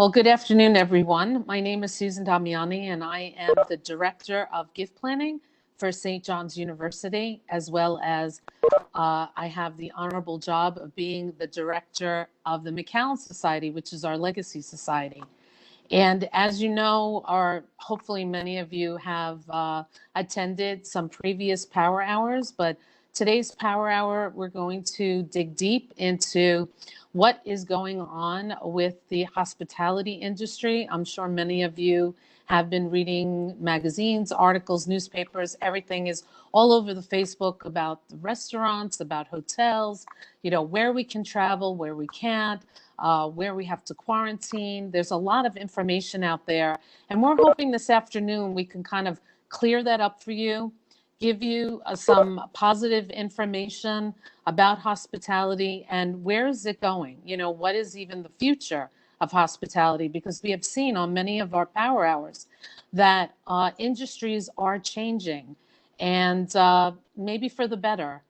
Well, good afternoon, everyone. My name is Susan Damiani, and I am the Director of Gift Planning for St. John's University, as well as I have the honorable job of being the Director of the McAllen Society, which is our legacy society. And as you know, or hopefully many of you have attended some previous Power Hours, but today's Power Hour, we're going to dig deep into what is going on with the hospitality industry. I'm sure many of you have been reading magazines, articles, newspapers. Everything is all over the Facebook about the restaurants, about hotels, where we can travel, where we can't, where we have to quarantine. There's a lot of information out there. And we're hoping this afternoon we can kind of clear that up for you, give you some positive information about hospitality and where is it going? What is even the future of hospitality? Because we have seen on many of our Power Hours that industries are changing and maybe for the better.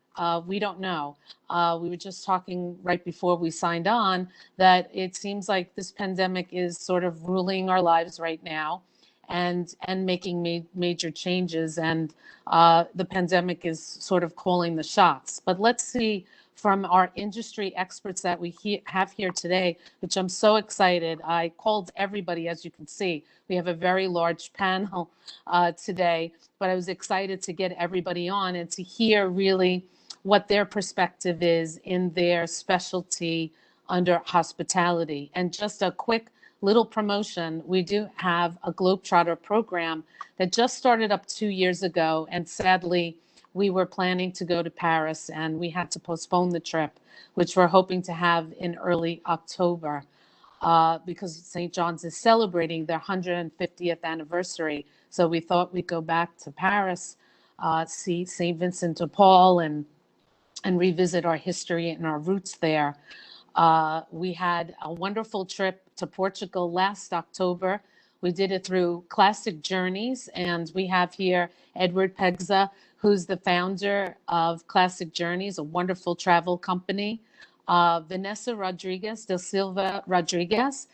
We don't know. We were just talking right before we signed on that it seems like this pandemic is sort of ruling our lives right now and making major changes. And the pandemic is sort of calling the shots. But let's see from our industry experts that we have here today, which I'm so excited. I called everybody, as you can see. We have a very large panel today, but I was excited to get everybody on and to hear really what their perspective is in their specialty under hospitality. And just a quick little promotion, we do have a Globetrotter program that just started up 2 years ago. And sadly, we were planning to go to Paris and we had to postpone the trip, which we're hoping to have in early October because St. John's is celebrating their 150th anniversary. So we thought we'd go back to Paris, see St. Vincent de Paul and revisit our history and our roots there. We had a wonderful trip to Portugal last October. We did it through Classic Journeys, and we have here Edward Piegza, who's the founder of Classic Journeys, a wonderful travel company. Vanessa Rodrigues, de Silva Rodrigues.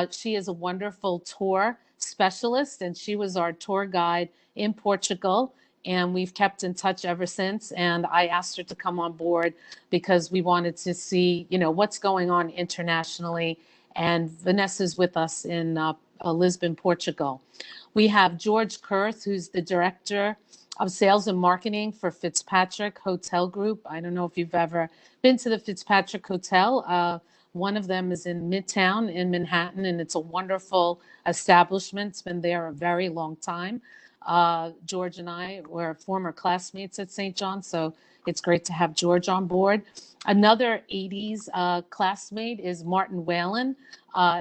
She is a wonderful tour specialist, and she was our tour guide in Portugal. And we've kept in touch ever since. And I asked her to come on board because we wanted to see, what's going on internationally. And Vanessa's with us in Lisbon, Portugal. We have George Kurth, who's the director of sales and marketing for Fitzpatrick Hotel Group. I don't know if you've ever been to the Fitzpatrick Hotel. One of them is in Midtown in Manhattan, and it's a wonderful establishment. It's been there a very long time. George and I were former classmates at St. John's, so it's great to have George on board. Another 80s classmate is Martin Whelan.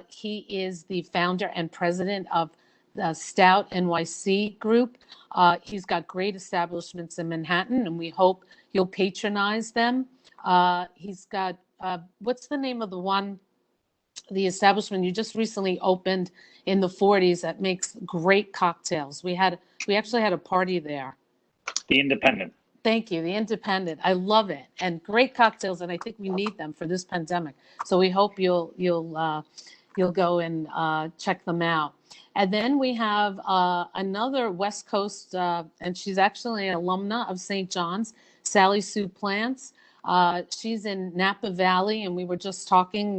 He is the founder and president of the Stout NYC Group. He's got great establishments in Manhattan, and we hope you'll patronize them. He's got, what's the name of the establishment you just recently opened in the 40s that makes great cocktails? We actually had a party there. The Independent. Thank you, the Independent. I love it, and great cocktails, and I think we need them for this pandemic. So we hope you'll go and check them out. And then we have another West Coast, and she's actually an alumna of St. John's, Sally Sue Plants. She's in Napa Valley, and we were just talking.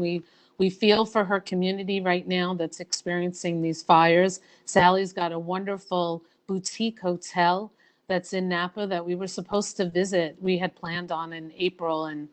We feel for her community right now that's experiencing these fires. Sally's got a wonderful boutique hotel that's in Napa that we were supposed to visit. We had planned on in April, and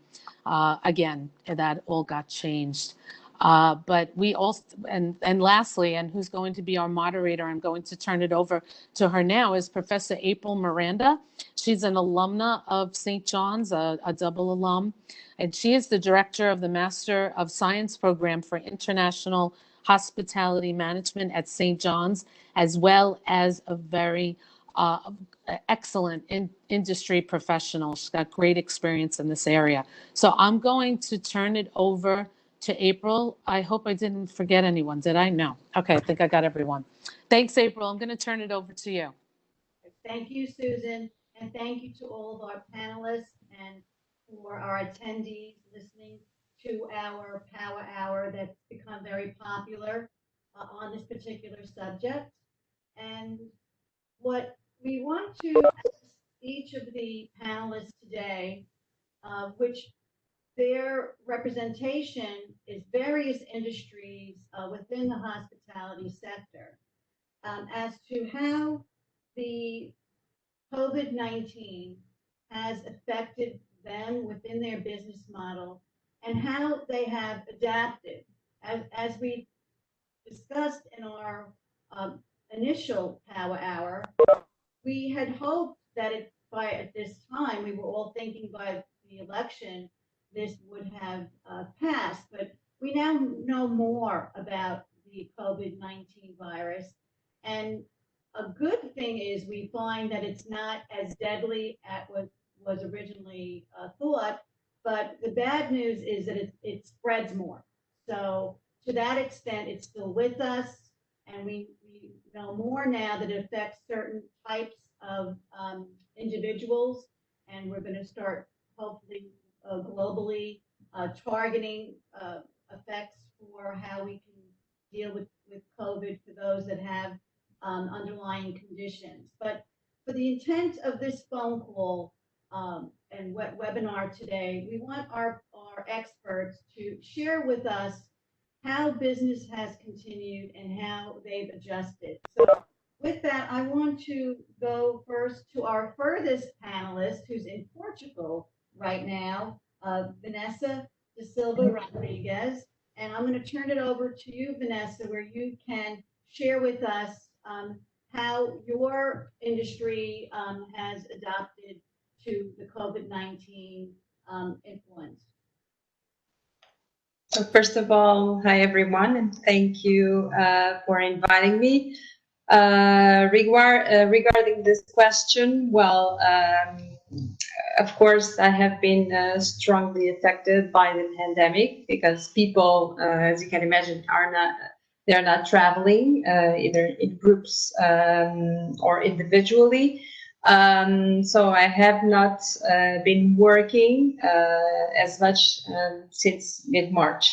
again, that all got changed. But we also, and lastly, and who's going to be our moderator, I'm going to turn it over to her now, is Professor April Merenda. She's an alumna of St. John's, a double alum, and she is the director of the Master of Science program for International Hospitality Management at St. John's, as well as a very excellent industry professional. She's got great experience in this area. So I'm going to turn it over to April. I hope I didn't forget anyone. Did I? No. Okay, I think I got everyone. Thanks, April. I'm going to turn it over to you. Thank you, Susan, and thank you to all of our panelists and for our attendees listening to our Power Hour that's become very popular. on this particular subject. And what we want to ask each of the panelists today, which their representation is various industries within the hospitality sector, as to how the COVID-19 has affected them within their business model and how they have adapted. As we discussed in our initial Power Hour, we had hoped that by at this time, we were all thinking by the election, this would have passed, but we now know more about the COVID-19 virus. And a good thing is we find that it's not as deadly as what was originally thought, but the bad news is that it spreads more. So to that extent, it's still with us, and we know more now that it affects certain types of individuals, and we're going to start hopefully globally targeting effects for how we can deal with COVID for those that have underlying conditions. But for the intent of this phone call and webinar today, we want our experts to share with us how business has continued and how they've adjusted. So with that, I want to go first to our furthest panelist, who's in Portugal right now, Vanessa de Silva Rodrigues. And I'm going to turn it over to you, Vanessa, where you can share with us how your industry has adapted to the COVID-19 influence. So first of all, hi everyone, and thank you for inviting me. Regarding this question, well, of course, I have been strongly affected by the pandemic because people, as you can imagine, they're not traveling either in groups or individually. So I have not been working as much since mid-March.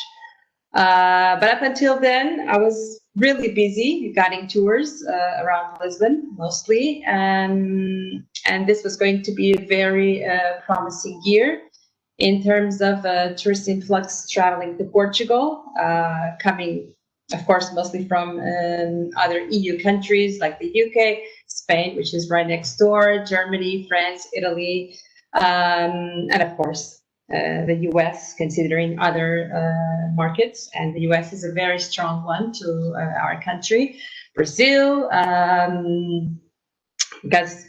But up until then, I was really busy guiding tours around Lisbon, mostly. And this was going to be a very promising year in terms of tourist influx traveling to Portugal, coming, of course, mostly from other EU countries like the UK, Spain, which is right next door, Germany, France, Italy, and of course, the US, considering other markets. And the US is a very strong one to our country. Brazil, because,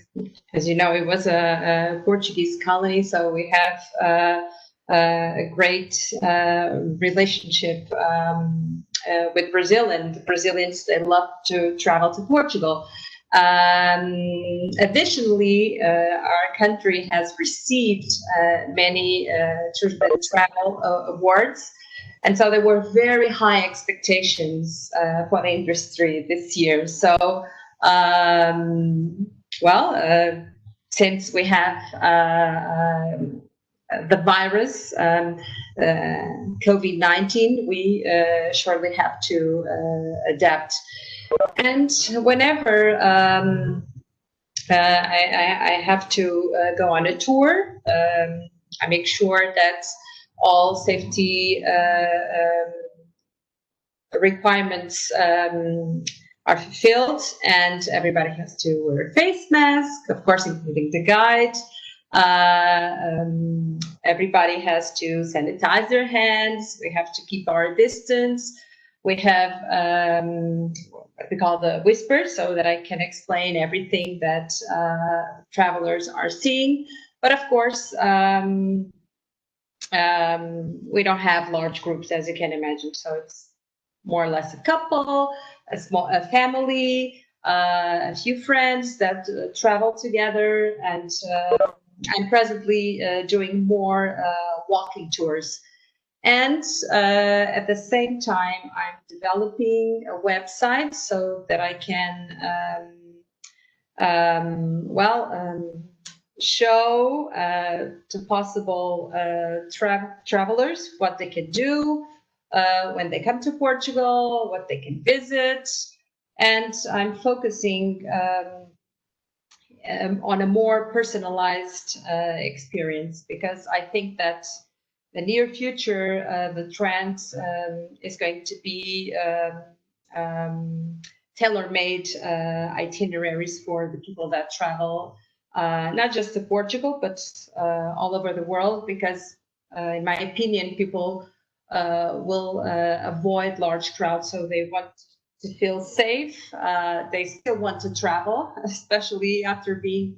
as you know, it was a Portuguese colony, so we have a great relationship with Brazil, and the Brazilians, they love to travel to Portugal. Additionally, our country has received many travel awards, and so there were very high expectations for the industry this year. So, since we have the virus, COVID-19, we surely have to adapt. And whenever I have to go on a tour, I make sure that all safety requirements are fulfilled, and everybody has to wear a face mask, of course, including the guide. Everybody has to sanitize their hands. We have to keep our distance. We have what we call the whisper, so that I can explain everything that travelers are seeing. But of course, we don't have large groups, as you can imagine. So it's more or less a couple, a family, a few friends that travel together. And I'm presently doing more walking tours. And at the same time, I'm developing a website so that I can, show to possible travelers what they can do, when they come to Portugal, what they can visit. And I'm focusing on a more personalized experience, because I think that the near future, the trend is going to be tailor-made itineraries for the people that travel, not just to Portugal, but all over the world, because in my opinion, people will avoid large crowds, so they want to feel safe. They still want to travel, especially after being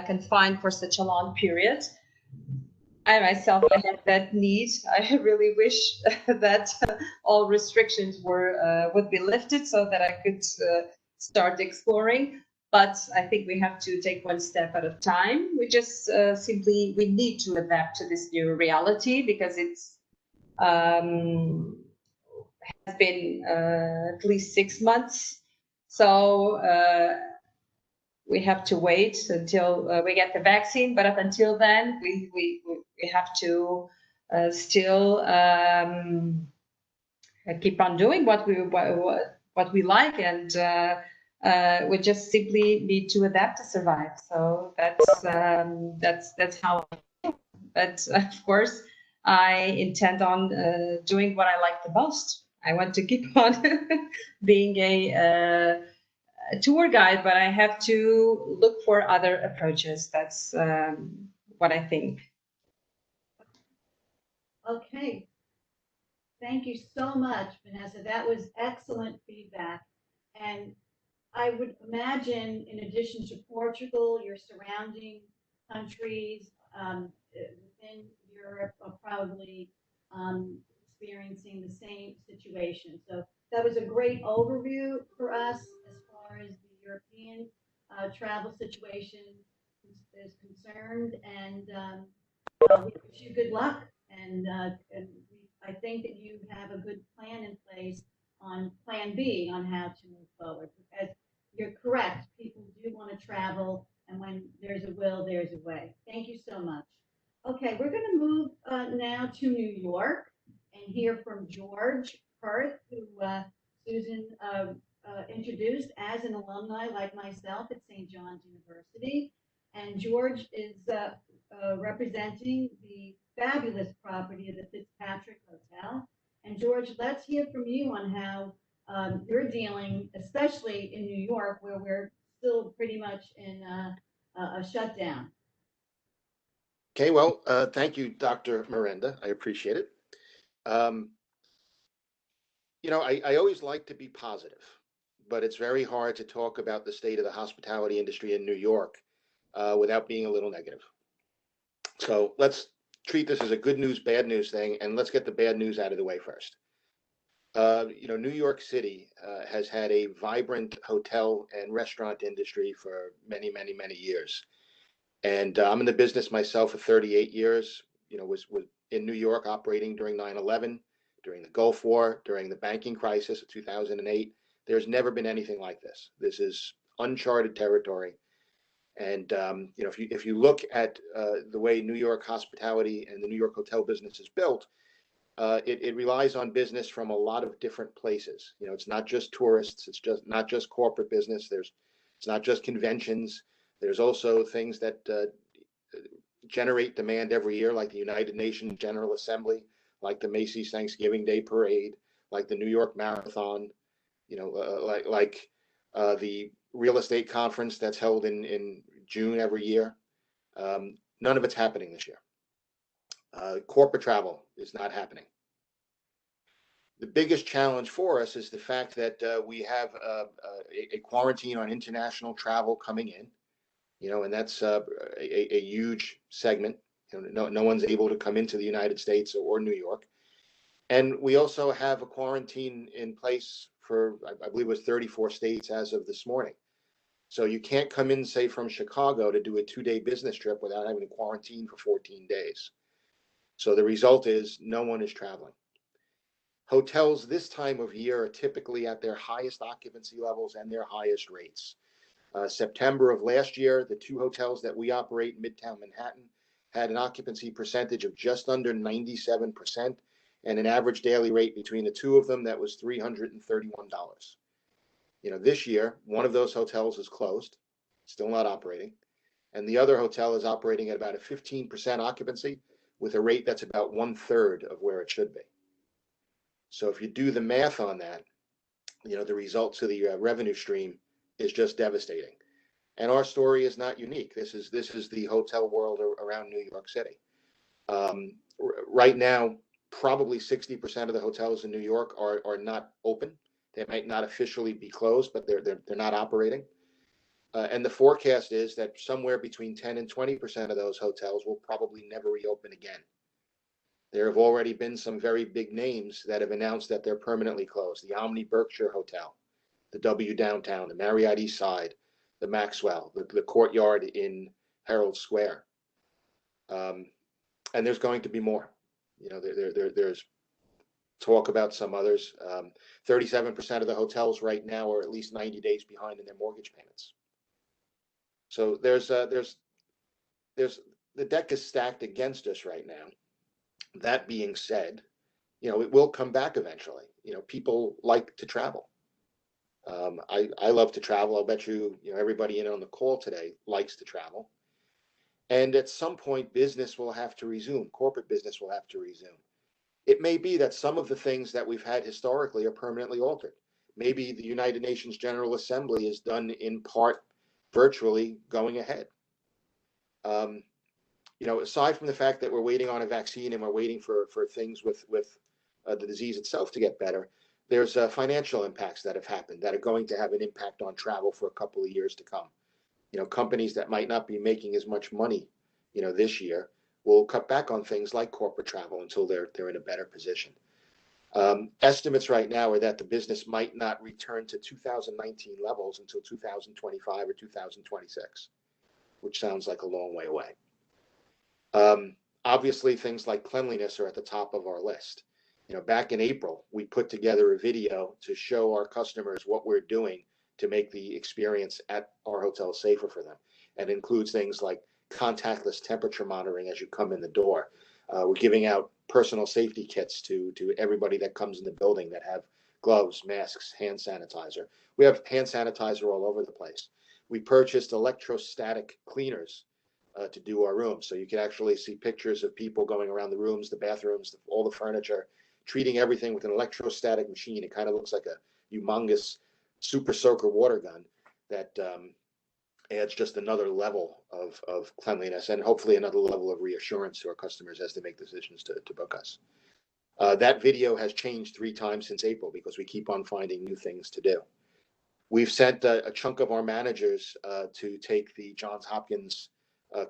confined for such a long period. I myself, I have that need. I really wish that all restrictions would be lifted so that I could start exploring. But I think we have to take one step at a time. We just we need to adapt to this new reality, because it's has been at least 6 months. So we have to wait until we get the vaccine. But up until then, we have to still keep on doing what we like, and we just simply need to adapt to survive. So that's how. But of course, I intend on doing what I like the most. I want to keep on being a tour guide, but I have to look for other approaches. That's what I think. Okay. Thank you so much, Vanessa. That was excellent feedback. And I would imagine, in addition to Portugal, your surrounding countries within Europe are probably experiencing the same situation. So that was a great overview for us as far as the European travel situation is concerned. And we wish you good luck. And I think that you have a good plan in place on plan B on how to move forward. Because you're correct, people do want to travel, and when there's a will, there's a way. Thank you so much. Okay, we're going to move now to New York and hear from George Kurth, who Susan introduced as an alumni like myself at St. John's University. And George is representing the fabulous property of the Fitzpatrick Hotel. And George, let's hear from you on how you're dealing, especially in New York, where we're still pretty much in a shutdown. Okay, well, thank you, Dr. Merenda. I appreciate it. I always like to be positive, but it's very hard to talk about the state of the hospitality industry in New York without being a little negative. So let's treat this as a good news, bad news thing, and let's get the bad news out of the way first. New York City has had a vibrant hotel and restaurant industry for many, many, many years. And I'm in the business myself for 38 years, was in New York operating during 9/11, during the Gulf War, during the banking crisis of 2008. There's never been anything like this. This is uncharted territory. And, if you look at the way New York hospitality and the New York hotel business is built, it relies on business from a lot of different places. It's not just tourists. It's just not just corporate business. It's not just conventions. There's also things that generate demand every year, like the United Nations General Assembly, like the Macy's Thanksgiving Day Parade, like the New York Marathon, like the real estate conference that's held in June every year. None of it's happening this year. Corporate travel is not happening. The biggest challenge for us is the fact that we have a quarantine on international travel coming in, and that's a huge segment. No one's able to come into the United States or New York. And we also have a quarantine in place for, I believe it was 34 states as of this morning. So you can't come in, say, from Chicago to do a 2-day business trip without having to quarantine for 14 days. So the result is no one is traveling. Hotels this time of year are typically at their highest occupancy levels and their highest rates. September of last year, the 2 hotels that we operate in Midtown Manhattan had an occupancy percentage of just under 97%, and an average daily rate between the two of them that was $331. This year, one of those hotels is closed, still not operating, and the other hotel is operating at about a 15% occupancy with a rate that's about 1/3 of where it should be. So if you do the math on that, the result to the revenue stream is just devastating. And our story is not unique. This is the hotel world around New York City. Right now, probably 60% of the hotels in New York are not open. They might not officially be closed, but they're not operating. And the forecast is that somewhere between 10 and 20% of those hotels will probably never reopen again. There have already been some very big names that have announced that they're permanently closed. The Omni Berkshire Hotel, the W Downtown, the Marriott East Side, the Maxwell, the Courtyard in Herald Square. And there's going to be more. There's talk about some others. 37% of the hotels right now are at least 90 days behind in their mortgage payments. So there's the deck is stacked against us right now. That being said, it will come back eventually. People like to travel. I love to travel. I'll bet everybody in on the call today likes to travel. And at some point, business will have to resume. Corporate business will have to resume. It may be that some of the things that we've had historically are permanently altered. Maybe the United Nations General Assembly is done in part virtually going ahead. Aside from the fact that we're waiting on a vaccine and we're waiting for things with the disease itself to get better, there's financial impacts that have happened that are going to have an impact on travel for a couple of years to come. Companies that might not be making as much money, this year will cut back on things like corporate travel until they're in a better position. Estimates right now are that the business might not return to 2019 levels until 2025 or 2026, which sounds like a long way away. Obviously, things like cleanliness are at the top of our list. Back in April, we put together a video to show our customers what we're doing to make the experience at our hotel safer for them. And includes things like contactless temperature monitoring as you come in the door. We're giving out personal safety kits to everybody that comes in the building that have gloves, masks, hand sanitizer. We have hand sanitizer all over the place. We purchased electrostatic cleaners to do our rooms. So you can actually see pictures of people going around the rooms, the bathrooms, all the furniture, treating everything with an electrostatic machine. It kind of looks like a humongous super soaker water gun that adds just another level of cleanliness and hopefully another level of reassurance to our customers as they make decisions to book us. That video has changed 3 times since April because we keep on finding new things to do. We've sent a chunk of our managers to take the Johns Hopkins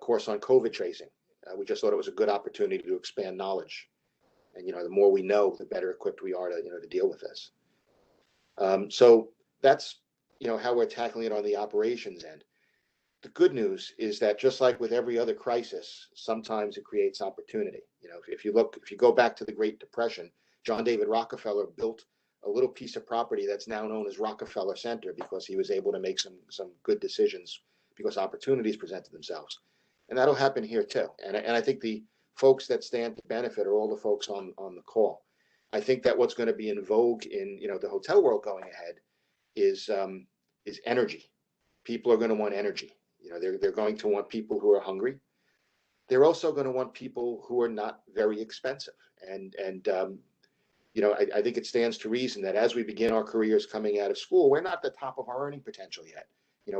course on COVID tracing. We just thought it was a good opportunity to expand knowledge. And, the more we know, the better equipped we are to deal with this. So that's, how we're tackling it on the operations end. The good news is that just like with every other crisis, sometimes it creates opportunity. If you go back to the Great Depression, John David Rockefeller built a little piece of property that's now known as Rockefeller Center because he was able to make some good decisions because opportunities presented themselves. And that'll happen here too. And I think the folks that stand to benefit are all the folks on the call. I think that what's going to be in vogue in the hotel world going ahead is energy. People are going to want energy. They're going to want people who are hungry. They're also going to want people who are not very expensive. And I think it stands to reason that as we begin our careers coming out of school, we're not at the top of our earning potential yet.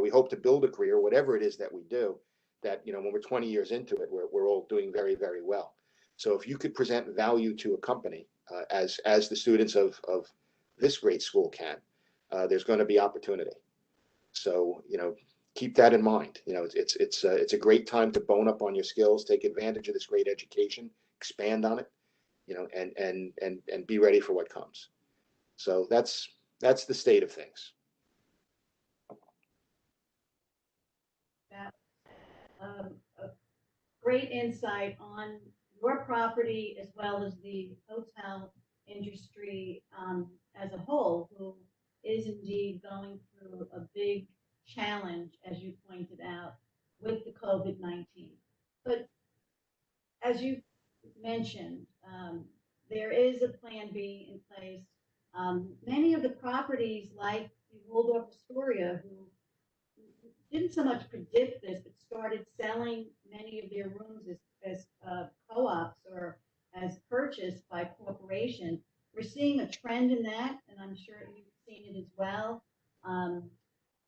We hope to build a career, whatever it is that we do, that, when we're 20 years into it, we're all doing very, very well. So if you could present value to a company, as the students of this great school can, there's going to be opportunity. So, keep that in mind. It's a great time to bone up on your skills, take advantage of this great education, expand on it, and be ready for what comes. So that's the state of things. A great insight on your property as well as the hotel industry as a whole, who is indeed going through a big challenge, as you pointed out, with the COVID-19. But as you mentioned, there is Many of the properties, like the Waldorf Astoria, who didn't so much predict this, but started selling many of their rooms as co-ops or as purchased by corporations. We're seeing a trend in that, and I'm sure you've seen it as well.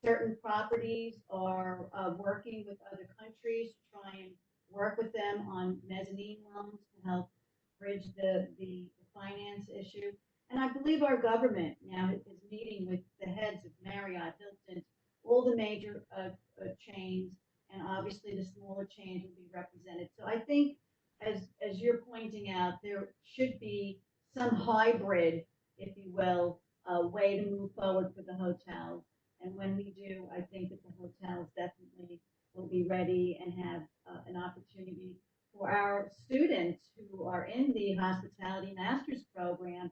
Certain properties are working with other countries to try and work with them on mezzanine loans to help bridge the finance issue. And I believe our government now is meeting with the heads of Marriott, Hilton, all the major chains, and obviously the smaller chains will be represented. So I think, as you're pointing out, there should be some hybrid, if you will, way to move forward for the hotels. And when we do, I think that the hotels definitely will be ready and have an opportunity for our students who are in the hospitality master's program,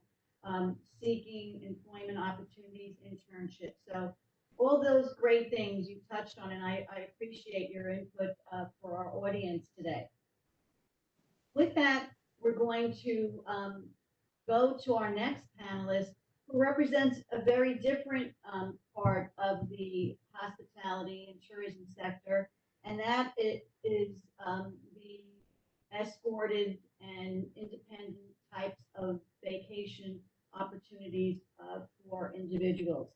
seeking employment opportunities, internships. So all those great things you touched on, and I appreciate your input for our audience today. With that, we're going to go to our next panelist, who represents a very different part of the hospitality and tourism sector, and that is the escorted and independent types of vacation opportunities for individuals.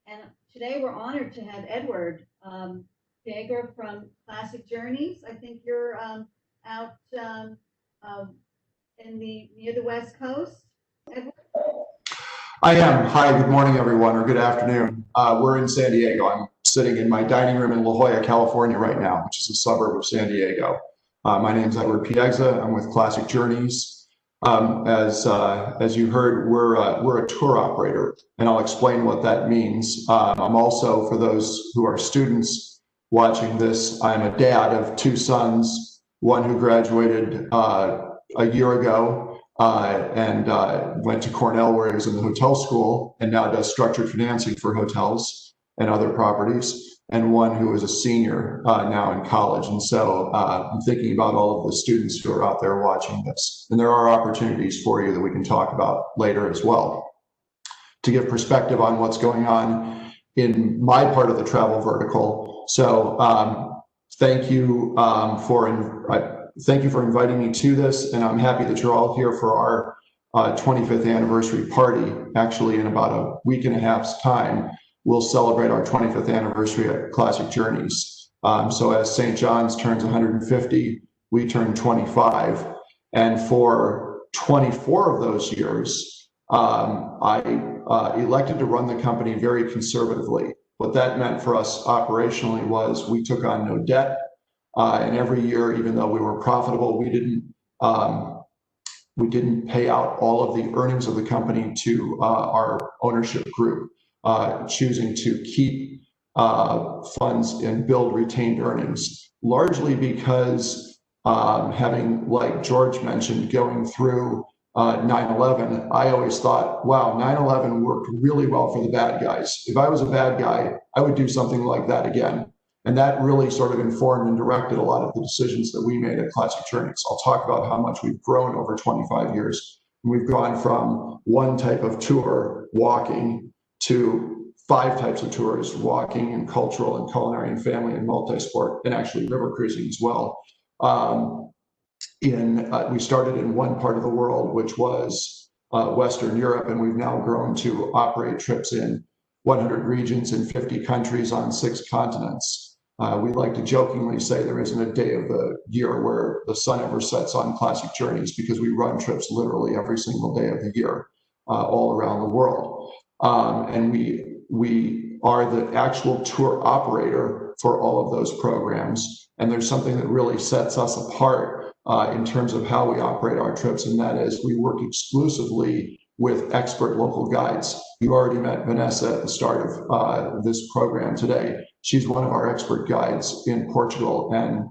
And today we're honored to have Edward Piegza from Classic Journeys. I think you're out near the West Coast, Edward? I am. Hi, good morning, everyone, or good afternoon. We're in San Diego. I'm sitting in my dining room in La Jolla, California right now, which is a suburb of San Diego. My name is Edward Piegza. I'm with Classic Journeys. As you heard, we're a tour operator, and I'll explain what that means. I'm also, for those who are students watching this, I'm a dad of two sons, one who graduated a year ago and went to Cornell, where he was in the hotel school, and now does structured financing for hotels and other properties, and one who is a senior now in college. And so I'm thinking about all of the students who are out there watching this. And there are opportunities for you that we can talk about later as well. To give perspective on what's going on in my part of the travel vertical. So thank you for inviting me to this, and I'm happy that you're all here for our 25th anniversary party. Actually, in about a week and a half's time, we'll celebrate our 25th anniversary at Classic Journeys. So as St. John's turns 150, we turn 25. And for 24 of those years, I elected to run the company very conservatively. What that meant for us operationally was we took on no debt. And every year, even though we were profitable, we didn't pay out all of the earnings of the company to our ownership group, choosing to keep funds and build retained earnings, largely because having, like George mentioned, going through 9/11, I always thought, wow, 9/11 worked really well for the bad guys. If I was a bad guy, I would do something like that again. And that really sort of informed and directed a lot of the decisions that we made at Classic Journeys. I'll talk about how much we've grown over 25 years. We've gone from one type of tour, walking, to 5 types of tours, walking and cultural and culinary and family and multi-sport, and actually river cruising as well. We started in one part of the world, which was Western Europe, and we've now grown to operate trips in 100 regions in 50 countries on 6 continents. We like to jokingly say there isn't a day of the year where the sun ever sets on Classic Journeys, because we run trips literally every single day of the year, all around the world. And we are the actual tour operator for all of those programs. And there's something that really sets us apart in terms of how we operate our trips, and that is we work exclusively with expert local guides. You already met Vanessa at the start of this program today. She's one of our expert guides in Portugal, and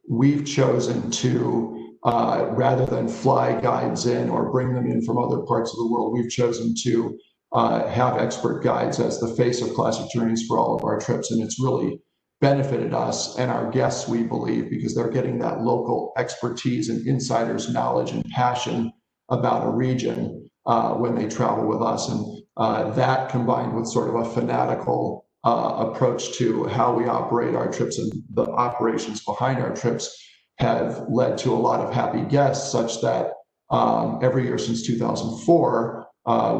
we've chosen to, rather than fly guides in or bring them in from other parts of the world, we've chosen to have expert guides as the face of Classic Journeys for all of our trips, and it's really benefited us and our guests, we believe, because they're getting that local expertise and insider's knowledge and passion about a region when they travel with us. And that combined with sort of a fanatical approach to how we operate our trips and the operations behind our trips have led to a lot of happy guests, such that every year since 2004,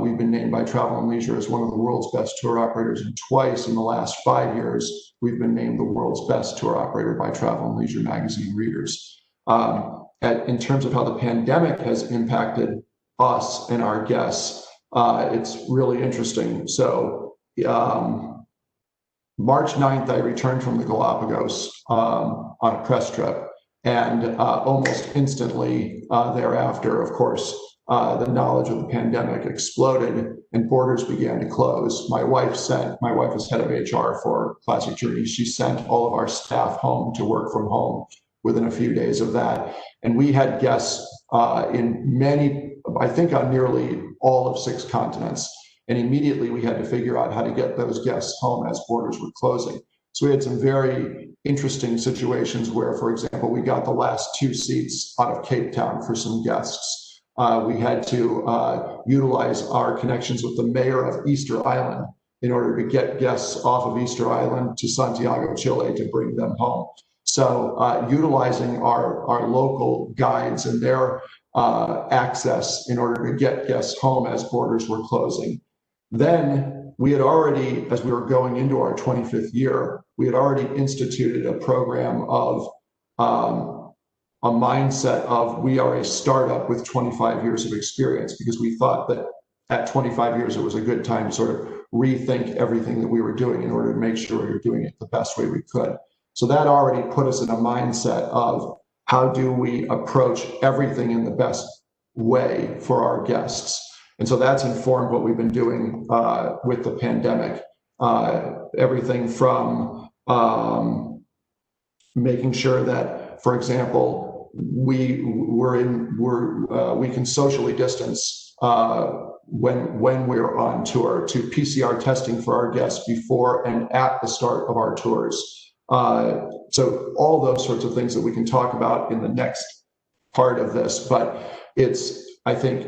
we've been named by Travel and Leisure as one of the world's best tour operators, and twice in the last 5 years, we've been named the world's best tour operator by Travel and Leisure magazine readers. In terms of how the pandemic has impacted us and our guests, it's really interesting. So March 9th, I returned from the Galapagos on a press trip, and almost instantly thereafter, of course, the knowledge of the pandemic exploded and borders began to close. My wife is head of HR for Classic Journeys. She sent all of our staff home to work from home within a few days of that. And we had guests in many, I think on nearly all of 6 continents. And immediately we had to figure out how to get those guests home as borders were closing. So we had some very interesting situations where, for example, we got the last 2 seats out of Cape Town for some guests. We had to utilize our connections with the mayor of Easter Island in order to get guests off of Easter Island to Santiago, Chile, to bring them home. So utilizing our local guides and their access in order to get guests home as borders were closing. Then we had already, as we were going into our 25th year, we had already instituted a program of a mindset of we are a startup with 25 years of experience, because we thought that at 25 years, it was a good time to sort of rethink everything that we were doing in order to make sure we were doing it the best way we could. So that already put us in a mindset of how do we approach everything in the best way for our guests. And so that's informed what we've been doing with the pandemic. Everything from making sure that, for example, we can socially distance when we're on tour, to PCR testing for our guests before and at the start of our tours. So all those sorts of things that we can talk about in the next part of this, but I think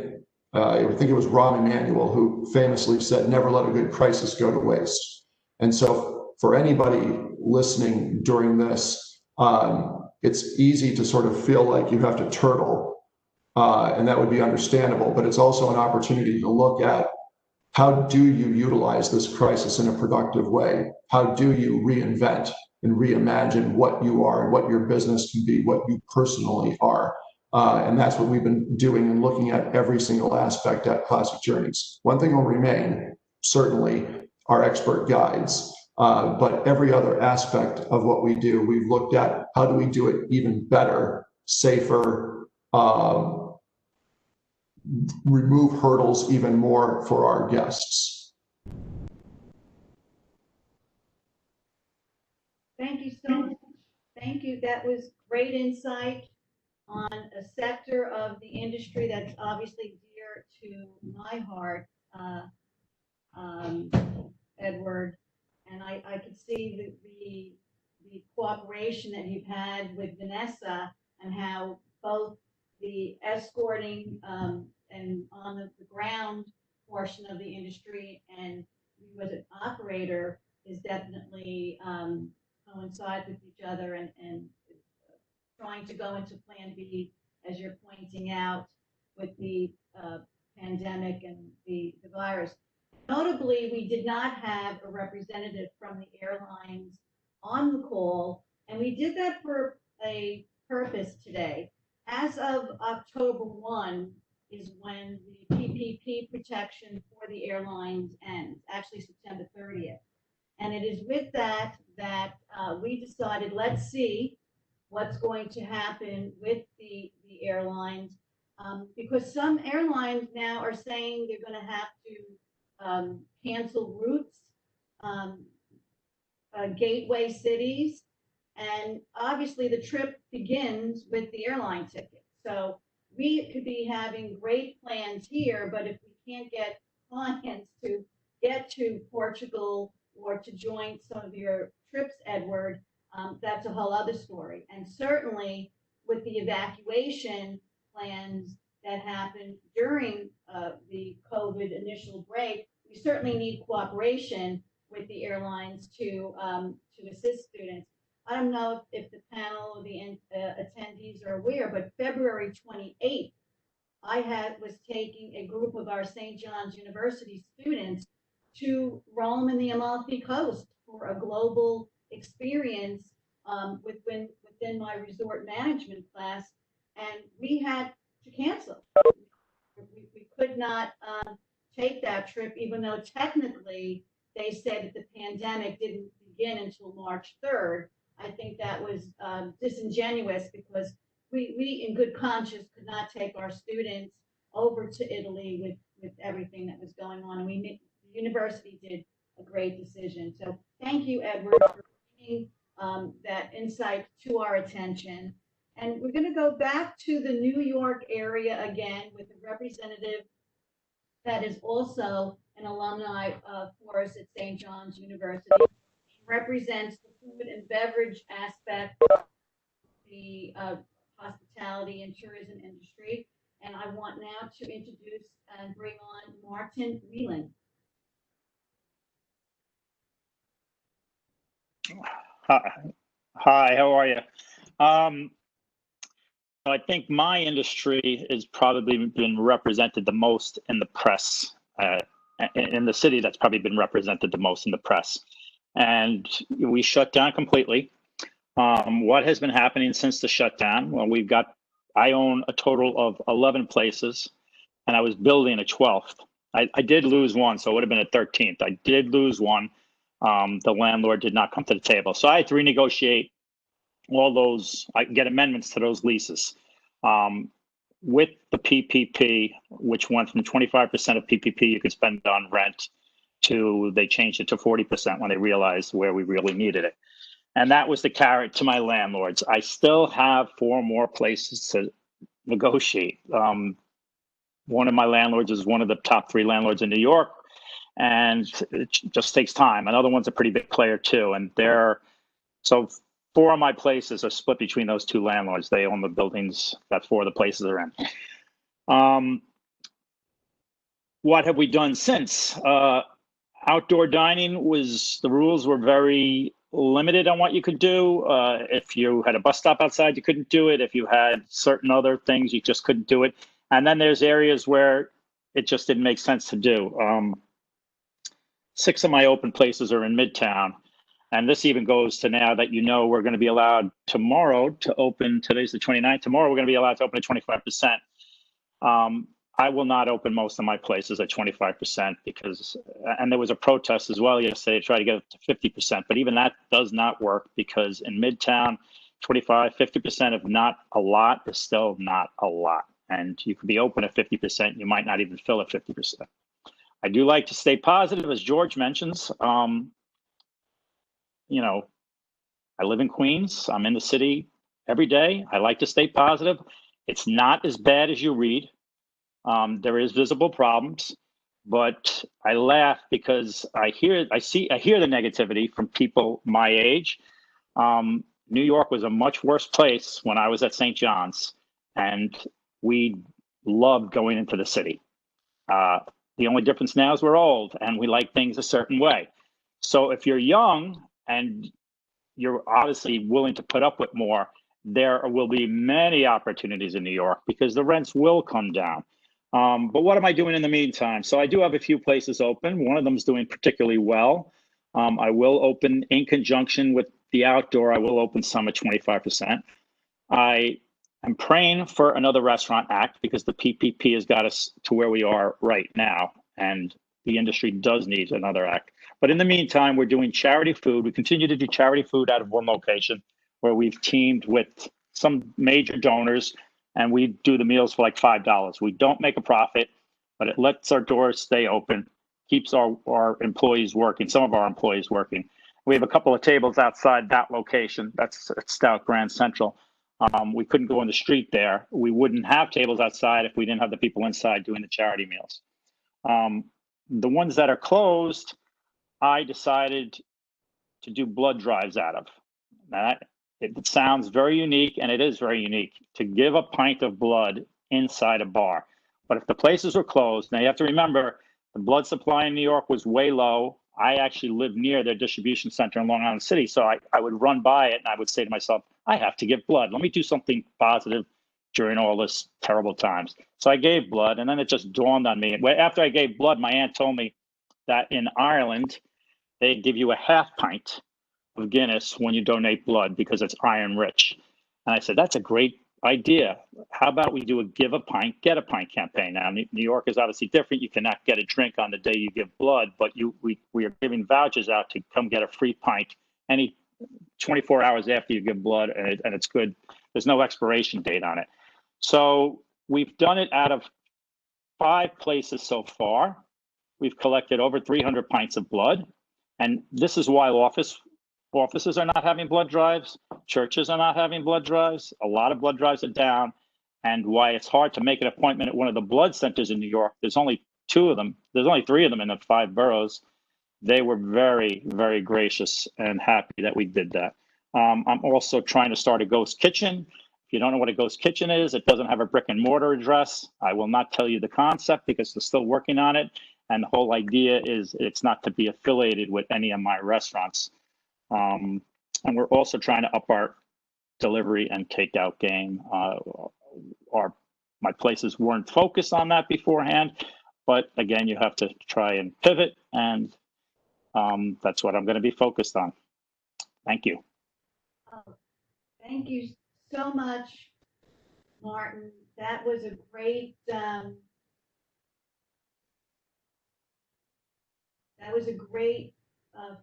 it was Rahm Emanuel who famously said, never let a good crisis go to waste. And so for anybody listening during this, it's easy to sort of feel like you have to turtle, and that would be understandable, but it's also an opportunity to look at how do you utilize this crisis in a productive way? How do you reinvent and reimagine what you are and what your business can be, what you personally are? And that's what we've been doing and looking at every single aspect at Classic Journeys. One thing will remain, certainly, our expert guides. But every other aspect of what we do, we've looked at how do we do it even better, safer, remove hurdles even more for our guests. Thank you so much. Thank you. That was great insight on a sector of the industry that's obviously dear to my heart, Edward. And I could see the cooperation that you've had with Vanessa, and how both the escorting and on the ground portion of the industry and you as an operator is definitely coincide with each other, and trying to go into Plan B, as you're pointing out, with the pandemic and the virus. Notably, we did not have a representative from the airlines on the call, and we did that for a purpose today. As of October 1 is when the PPP protection for the airlines ends, actually September 30th. And it is with that we decided, let's see what's going to happen with the airlines, because some airlines now are saying they're going to have to cancel routes, gateway cities, and obviously the trip begins with the airline ticket. So we could be having great plans here, but if we can't get clients to get to Portugal or to join some of your trips, Edward, that's a whole other story. And certainly with the evacuation plans that happened during the COVID initial break, we certainly need cooperation with the airlines to assist students. I don't know if the panel or the attendees are aware, but February 28th, I was taking a group of our St. John's University students to Rome and the Amalfi Coast for a global experience within my resort management class, and we had to cancel. We could not take that trip, even though technically they said that the pandemic didn't begin until March 3rd. I think that was disingenuous because we in good conscience could not take our students over to Italy with everything that was going on. And the university did a great decision. So thank you, Edward, for bringing that insight to our attention. And we're going to go back to the New York area again with a representative that is also an alumni for us at St. John's University. She represents the food and beverage aspect of the hospitality and tourism industry. And I want now to introduce and bring on Martin Whelan. Hi, how are you? I think my industry has probably been represented the most in the press, in the city that's probably been represented the most in the press. And we shut down completely. What has been happening since the shutdown? Well, I own a total of 11 places, and I was building a 12th. I did lose one, so it would have been a 13th. I did lose one. The landlord did not come to the table. So I had to renegotiate all those, I get amendments to those leases. With the PPP, which went from 25% of PPP you could spend on rent to, they changed it to 40% when they realized where we really needed it. And that was the carrot to my landlords. I still have 4 more places to negotiate. One of my landlords is one of the top 3 landlords in New York, and it just takes time. Another one's a pretty big player too. And so 4 of my places are split between those 2 landlords. They own the buildings that 4 of the places are in. What have we done since? Outdoor dining the rules were very limited on what you could do. If you had a bus stop outside, you couldn't do it. If you had certain other things, you just couldn't do it. And then there's areas where it just didn't make sense to do. 6 of my open places are in Midtown. And this even goes to now that we're going to be allowed tomorrow to open. Today's the 29th. Tomorrow we're going to be allowed to open at 25%. I will not open most of my places at 25% and there was a protest as well yesterday to try to get it to 50%. But even that does not work because in Midtown, 50% of not a lot is still not a lot. And you could be open at 50%. You might not even fill at 50%. I do like to stay positive, as George mentions. I live in Queens. I'm in the city every day. I like to stay positive. It's not as bad as you read. There is visible problems, but I laugh because I hear the negativity from people my age. New York was a much worse place when I was at St. John's, and we loved going into the city. The only difference now is we're old and we like things a certain way. So if you're young and you're obviously willing to put up with more, there will be many opportunities in New York because the rents will come down. But what am I doing in the meantime? So I do have a few places open. One of them is doing particularly well. I will open in conjunction with the outdoor. I will open some at 25%. I am praying for another restaurant act because the PPP has got us to where we are right now. And the industry does need another act. But in the meantime, we're doing charity food. We continue to do charity food out of one location where we've teamed with some major donors, and we do the meals for like $5. We don't make a profit, but it lets our doors stay open, keeps our employees working, some of our employees working. We have a couple of tables outside that location. That's at Stout Grand Central. We couldn't go in the street there. We wouldn't have tables outside if we didn't have the people inside doing the charity meals. The ones that are closed, I decided to do blood drives out of. It sounds very unique, and it is very unique. To give a pint of blood inside a bar. But if the places were closed, now you have to remember, the blood supply in New York was way low. I actually lived near their distribution center in Long Island City. So I would run by it and I would say to myself, I have to give blood. Let me do something positive during all this terrible times. So I gave blood, and then it just dawned on me. After I gave blood, my aunt told me that in Ireland, they give you a half pint of Guinness when you donate blood because it's iron rich. And I said, that's a great idea. How about we do a give a pint, get a pint campaign? Now, New York is obviously different. You cannot get a drink on the day you give blood, but we are giving vouchers out to come get a free pint any 24 hours after you give blood, and it's good. There's no expiration date on it. So we've done it out of 5 places so far. We've collected over 300 pints of blood. And this is why offices are not having blood drives. Churches are not having blood drives. A lot of blood drives are down. And why it's hard to make an appointment at one of the blood centers in New York. There's only 2 of them. There's only 3 of them in the 5 boroughs. They were very, very gracious and happy that we did that. I'm also trying to start a ghost kitchen. If you don't know what a ghost kitchen is, it doesn't have a brick and mortar address. I will not tell you the concept because they're still working on it. And the whole idea is it's not to be affiliated with any of my restaurants. And we're also trying to up our delivery and takeout game. My places weren't focused on that beforehand, but again, you have to try and pivot, and that's what I'm going to be focused on. Thank you. Thank you so much, Martin. That was a great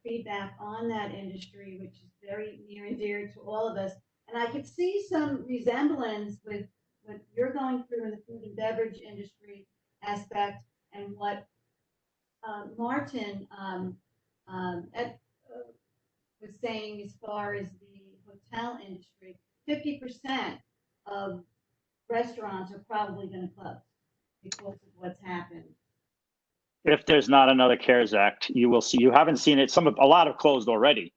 feedback on that industry, which is very near and dear to all of us. And I could see some resemblance with what you're going through in the food and beverage industry aspect and what Martin was saying as far as the hotel industry. 50% of restaurants are probably going to close because of what's happened. If there's not another CARES Act, you will see. You haven't seen it. A lot have closed already,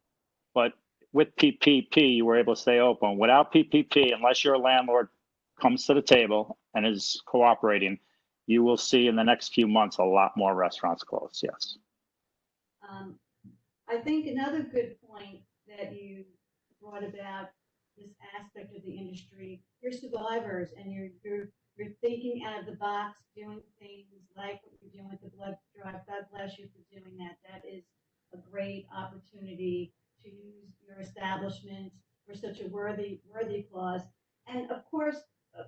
but with PPP, you were able to stay open. Without PPP, unless your landlord comes to the table and is cooperating, you will see in the next few months a lot more restaurants close. Yes. I think another good point that you brought about this aspect of the industry, you're survivors and you're thinking out of the box, doing things like what you're doing with the blood drive. God bless you for doing that. That is a great opportunity to use your establishment for such a worthy cause. And of course,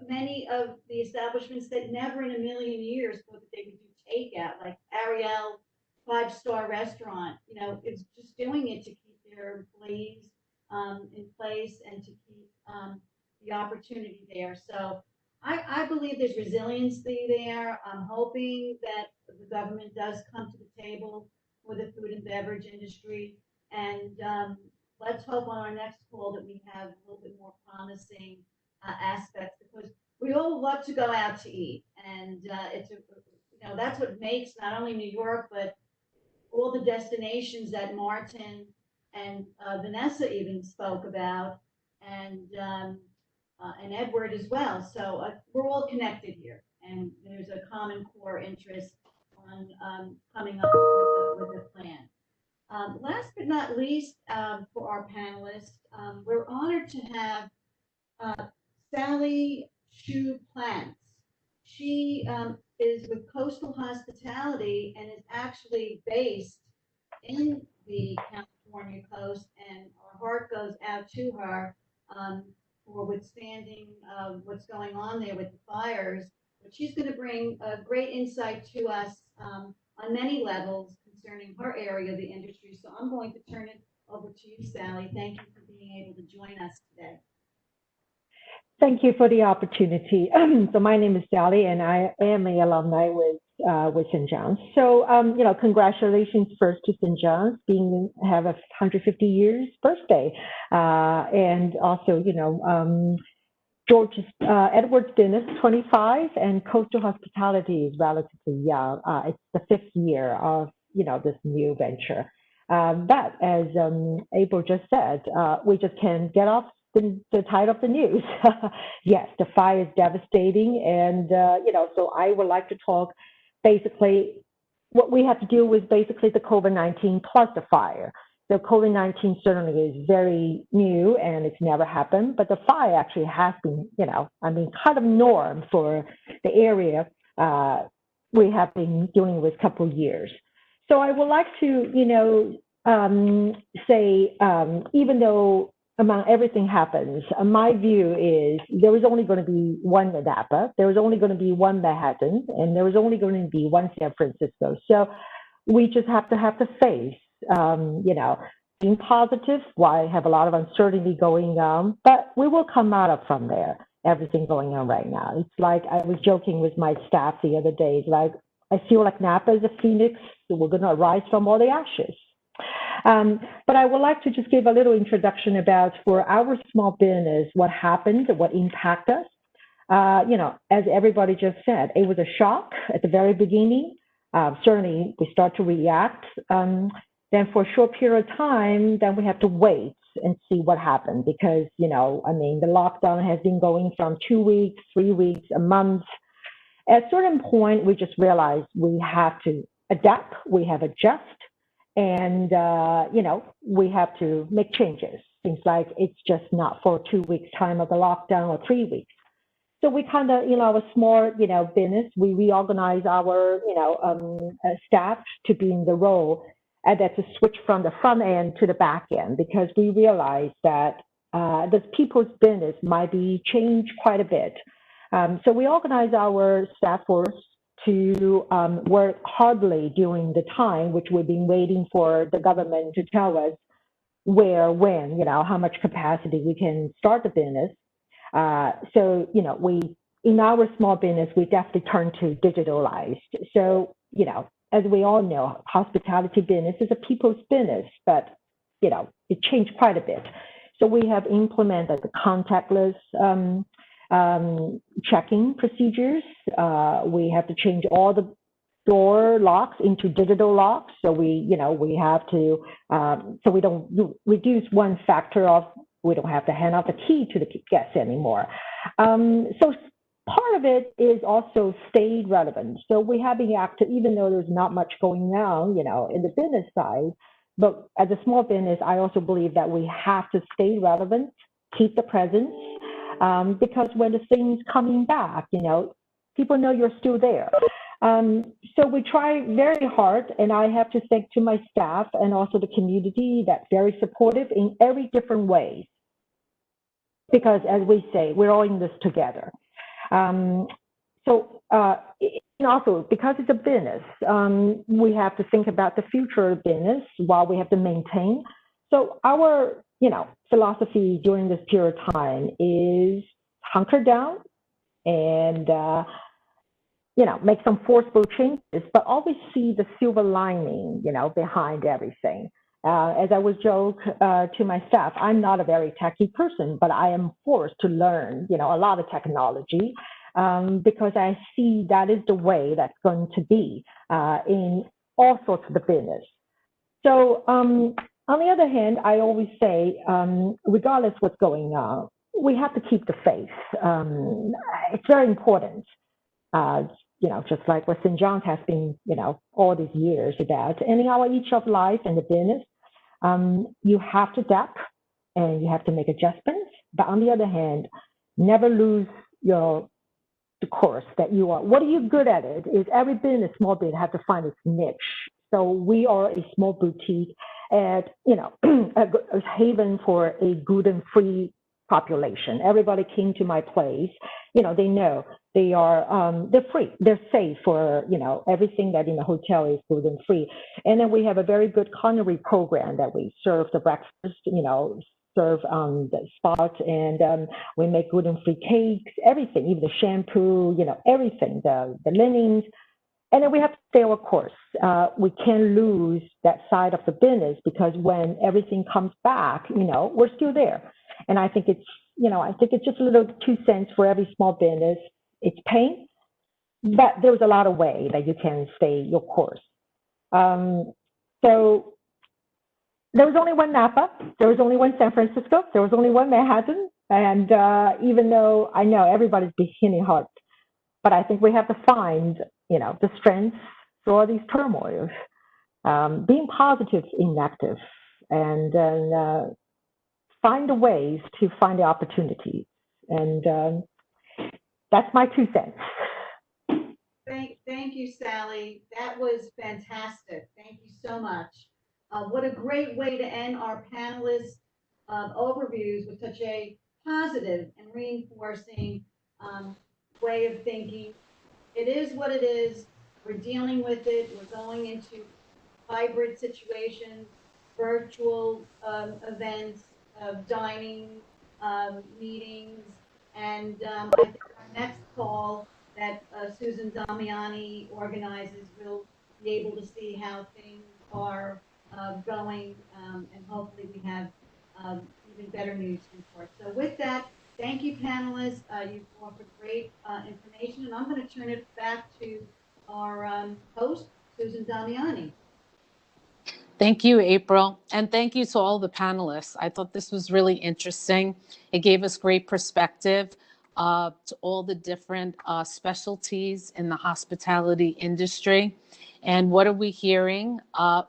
many of the establishments that never in a million years thought that they would do takeout, like Ariel 5-star restaurant, it's just doing it to keep their employees in place and to keep the opportunity there. So I believe there's resiliency there. I'm hoping that the government does come to the table for the food and beverage industry. And let's hope on our next call that we have a little bit more promising aspects, because we all love to go out to eat. And that's what makes not only New York, but all the destinations that Martin and Vanessa even spoke about, and Edward as well. So we're all connected here, and there's a common core interest on coming up with a plan. Last but not least, for our panelists, we're honored to have Sally Shoe Plants. She is with Coastal Hospitality and is actually based in the California coast, and our heart goes out to her for withstanding what's going on there with the fires. But she's going to bring a great insight to us on many levels concerning her area of the industry. So I'm going to turn it over to you, Sally. Thank you for being able to join us today. Thank you for the opportunity. So my name is Sally, and I am an alumni with St. John's. So, congratulations first to St. John's have a 150 years birthday, and also, Edward's been 25, and Coastal Hospitality is relatively young. It's the 5th year of this new venture. But as April just said, we just can't get off been the title of the news. Yes, the fire is devastating, and so I would like to talk basically what we have to deal with basically the COVID-19 plus the fire. So COVID-19 certainly is very new and it's never happened, but the fire actually has been, kind of norm for the area we have been dealing with a couple of years. So I would like to, say, even though among everything happens, my view is there is only going to be one Napa, there is only going to be one Manhattan, and there is only going to be one San Francisco. So we just have to face, being positive. Why have a lot of uncertainty going on, but we will come out of from there. Everything going on right now. It's like I was joking with my staff the other day. It's like I feel like Napa is a phoenix. So we're going to rise from all the ashes. But I would like to just give a little introduction about for our small business, what happened, what impacted us. As everybody just said, it was a shock at the very beginning. Certainly, we start to react. Then for a short period of time, then we have to wait and see what happened because, the lockdown has been going from 2 weeks, 3 weeks, a month. At a certain point, we just realized we have to adapt, we have to adjust, and, we have to make changes. Things like it's just not for 2 weeks time of the lockdown or 3 weeks. So we kind of, a small, business, we reorganize our, staff to be in the role and that's to switch from the front end to the back end because we realize that the people's business might be changed quite a bit. So we organize our staff force to work hardly during the time, which we've been waiting for the government to tell us where, when, how much capacity we can start the business. So, we, in our small business, we definitely turn to digitalized. So, as we all know, hospitality business is a people's business, but, it changed quite a bit. So we have implemented the contactless checking procedures. We have to change all the door locks into digital locks. So we have to, so we don't reduce one factor of, we don't have to hand out the key to the guests anymore. So part of it is also stay relevant. So we have been active, even though there's not much going on, in the business side. But as a small business, I also believe that we have to stay relevant, keep the presence, because when the thing's coming back, people know you're still there. So we try very hard, and I have to thank to my staff and also the community that's very supportive in every different way. Because as we say, we're all in this together. And also, because it's a business, we have to think about the future of business while we have to maintain. So our, philosophy during this period of time is hunker down and, make some forceful changes, but always see the silver lining, behind everything. As I was joke to my staff, I'm not a very techy person, but I am forced to learn, a lot of technology because I see that is the way that's going to be in all sorts of the business. So on the other hand, I always say, regardless what's going on, we have to keep the faith. It's very important. Just like what St. John's has been, all these years about, and in our each of life and the business, you have to adapt and you have to make adjustments. But on the other hand, never lose the course that you are. What are you good at? It is every business, small business, have to find its niche. So we are a small boutique and, a haven for a gluten-free population. Everybody came to my place. They know they are, they're free. They're safe for, everything that in the hotel is gluten-free. And then we have a very good culinary program that we serve the breakfast, serve the spot, and we make gluten-free cakes, everything, even the shampoo, everything, the linens. And then we have to stay our course. We can't lose that side of the business because when everything comes back, we're still there. And I think it's, it's just a little 2 cents for every small business. It's pain, but there's a lot of ways that you can stay your course. So There was only one Napa, there was only one San Francisco, there was only one Manhattan, and even though I know everybody's beginning hard, but I think we have to find, the strengths through all these turmoils, being positive in active, and find the ways to find the opportunities, and that's my 2 cents. Thank you, Sally. That was fantastic. Thank you so much. What a great way to end our panelists' overviews with such a positive and reinforcing way of thinking. It is what it is. We're dealing with it. We're going into hybrid situations, virtual events, dining, meetings, and I think our next call that Susan Damiani organizes, we'll be able to see how things are going, and hopefully we have even better news to report. So with that, thank you, panelists. You've offered great information, and I'm going to turn it back to our host, Susan Damiani. Thank you, April. And thank you to all the panelists. I thought this was really interesting. It gave us great perspective to all the different specialties in the hospitality industry. And what are we hearing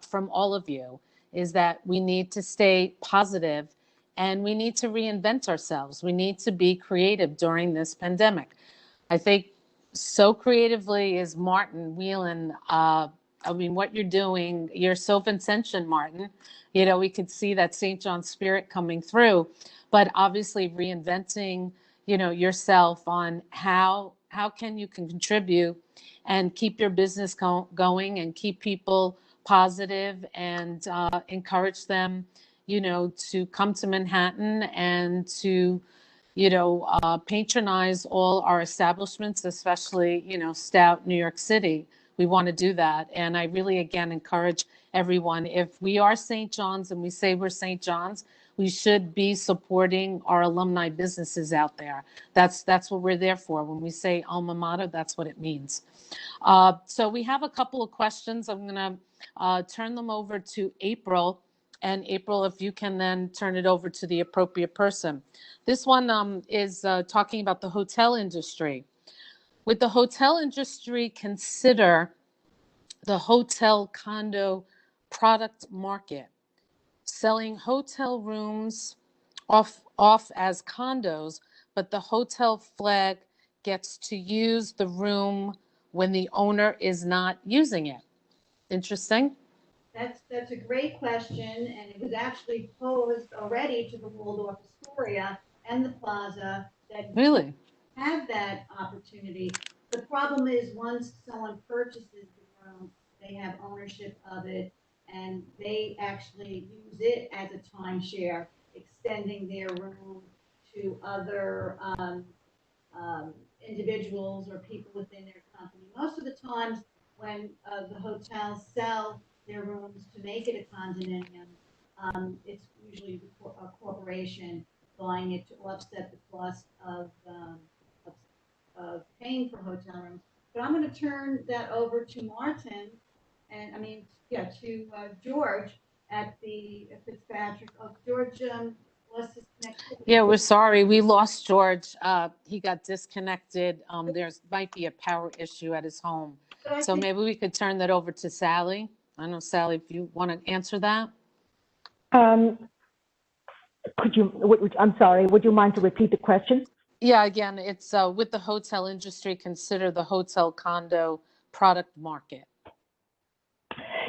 from all of you is that we need to stay positive and we need to reinvent ourselves. We need to be creative during this pandemic. I think so creatively is Martin Whelan. What you're doing, you're so Vincentian, Martin. We could see that St. John's spirit coming through, but obviously reinventing, yourself on how can you contribute and keep your business going and keep people positive and encourage them, to come to Manhattan and to, patronize all our establishments, especially, Stout New York City. We want to do that. And I really, again, encourage everyone, if we are St. John's and we say we're St. John's, we should be supporting our alumni businesses out there. That's what we're there for. When we say alma mater, that's what it means. So we have a couple of questions. I'm going to turn them over to April. And April, if you can then turn it over to the appropriate person. This one is talking about the hotel industry. Would the hotel industry consider the hotel condo product market, selling hotel rooms off as condos, but the hotel flag gets to use the room when the owner is not using it? Interesting. That's a great question, and it was actually posed already to the Waldorf Astoria and the Plaza that Really have that opportunity. The problem is once someone purchases the room, they have ownership of it, and they actually use it as a timeshare, extending their room to other individuals or people within their company. Most of the times when the hotels sell their rooms to make it a condominium, it's usually a corporation buying it to offset the cost of paying for hotel rooms. But I'm going to turn that over to Martin, to George at the Fitzpatrick. Oh, George lost his connection. Yeah, we're sorry. We lost George. He got disconnected. There's might be a power issue at his home. So maybe we could turn that over to Sally. I don't know, Sally, if you want to answer that. Could you, I'm sorry, would you mind to repeat the question? Yeah, again, it's with the hotel industry, consider the hotel condo product market.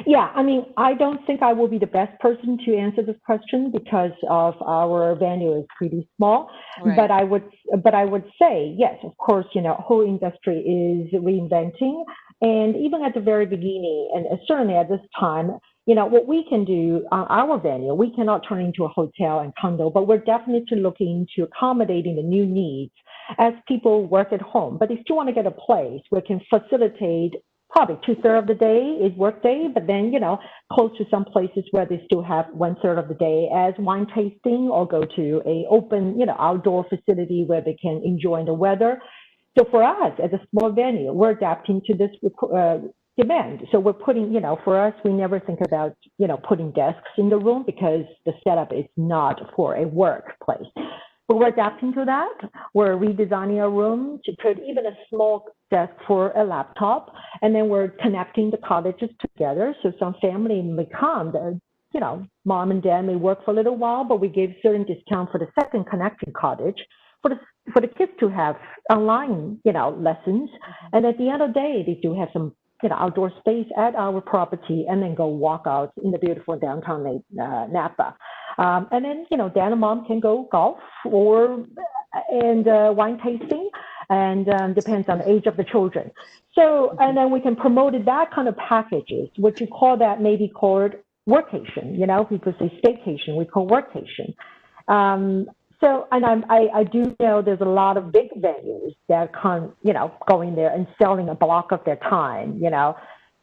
Yeah, I don't think I will be the best person to answer this question because of our venue is pretty small. Right. But I would say, yes, of course, whole industry is reinventing. And even at the very beginning, and certainly at this time, what we can do on our venue, we cannot turn into a hotel and condo, but we're definitely looking into accommodating the new needs as people work at home. But they still want to get a place where we can facilitate probably 2/3 of the day is work day, but then, close to some places where they still have 1/3 of the day as wine tasting or go to a open, outdoor facility where they can enjoy the weather. So for us as a small venue, we're adapting to this demand. So we're putting, for us, we never think about, putting desks in the room because the setup is not for a workplace. But we're adapting to that. We're redesigning our room to put even a small desk for a laptop, and then we're connecting the cottages together. So some family may come, mom and dad may work for a little while, but we give certain discount for the second connecting cottage for the kids to have online, lessons. And at the end of the day, they do have some, outdoor space at our property, and then go walk out in the beautiful downtown Napa. And then, dad and mom can go golf and wine tasting, and depends on the age of the children. So, and then we can promote that kind of packages, what you call that maybe called workation. People say staycation, we call workation. So, and I do know there's a lot of big venues that going there and selling a block of their time,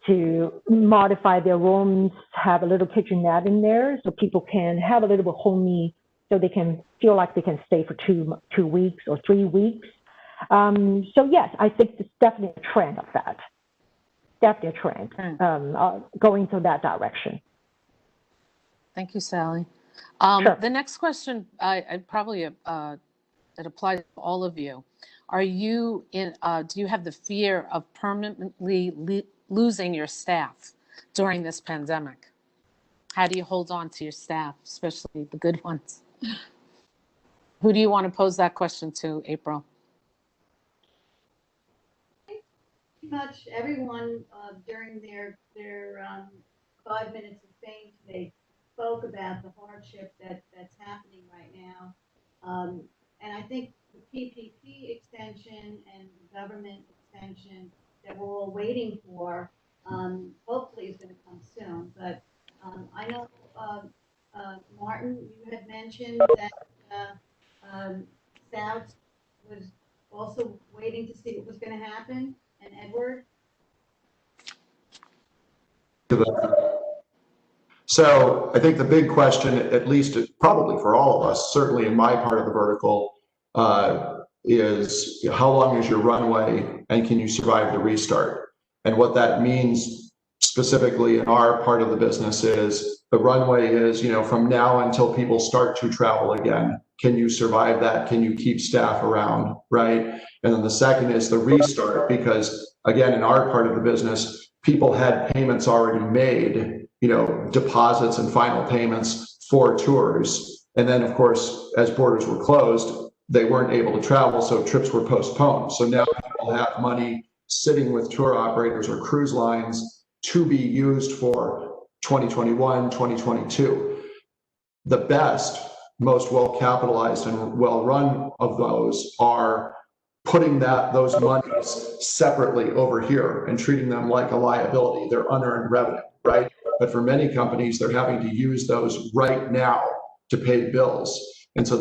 to modify their rooms, have a little kitchenette in there so people can have a little bit homey, so they can feel like they can stay for 2 weeks or 3 weeks. So yes, I think it's definitely a trend of that. Definitely a trend going to that direction. Thank you, Sally. Sure. The next question, I probably it applies to all of you. Are you in? Do you have the fear of permanently losing your staff during this pandemic? How do you hold on to your staff, especially the good ones? Who do you want to pose that question to, April? Pretty much everyone during their 5 minutes of fame today spoke about the hardship that's happening right now. And I think the PPP extension and the government extension that we're all waiting for, hopefully is going to come soon. But I know, Martin, you had mentioned that Stout was also waiting to see what was going to happen, and Edward. So I think the big question, at least probably for all of us, certainly in my part of the vertical, is how long is your runway and can you survive the restart? And what that means specifically in our part of the business is the runway is, from now until people start to travel again. Can you survive that? Can you keep staff around, right? And then the second is the restart, because again, in our part of the business, people had payments already made, deposits and final payments for tours. And then of course, as borders were closed, they weren't able to travel, so trips were postponed. So now people have money sitting with tour operators or cruise lines to be used for 2021, 2022. The best, most well-capitalized and well-run of those are putting those monies separately over here and treating them like a liability. They're unearned revenue, right? But for many companies, they're having to use those right now to pay bills. And so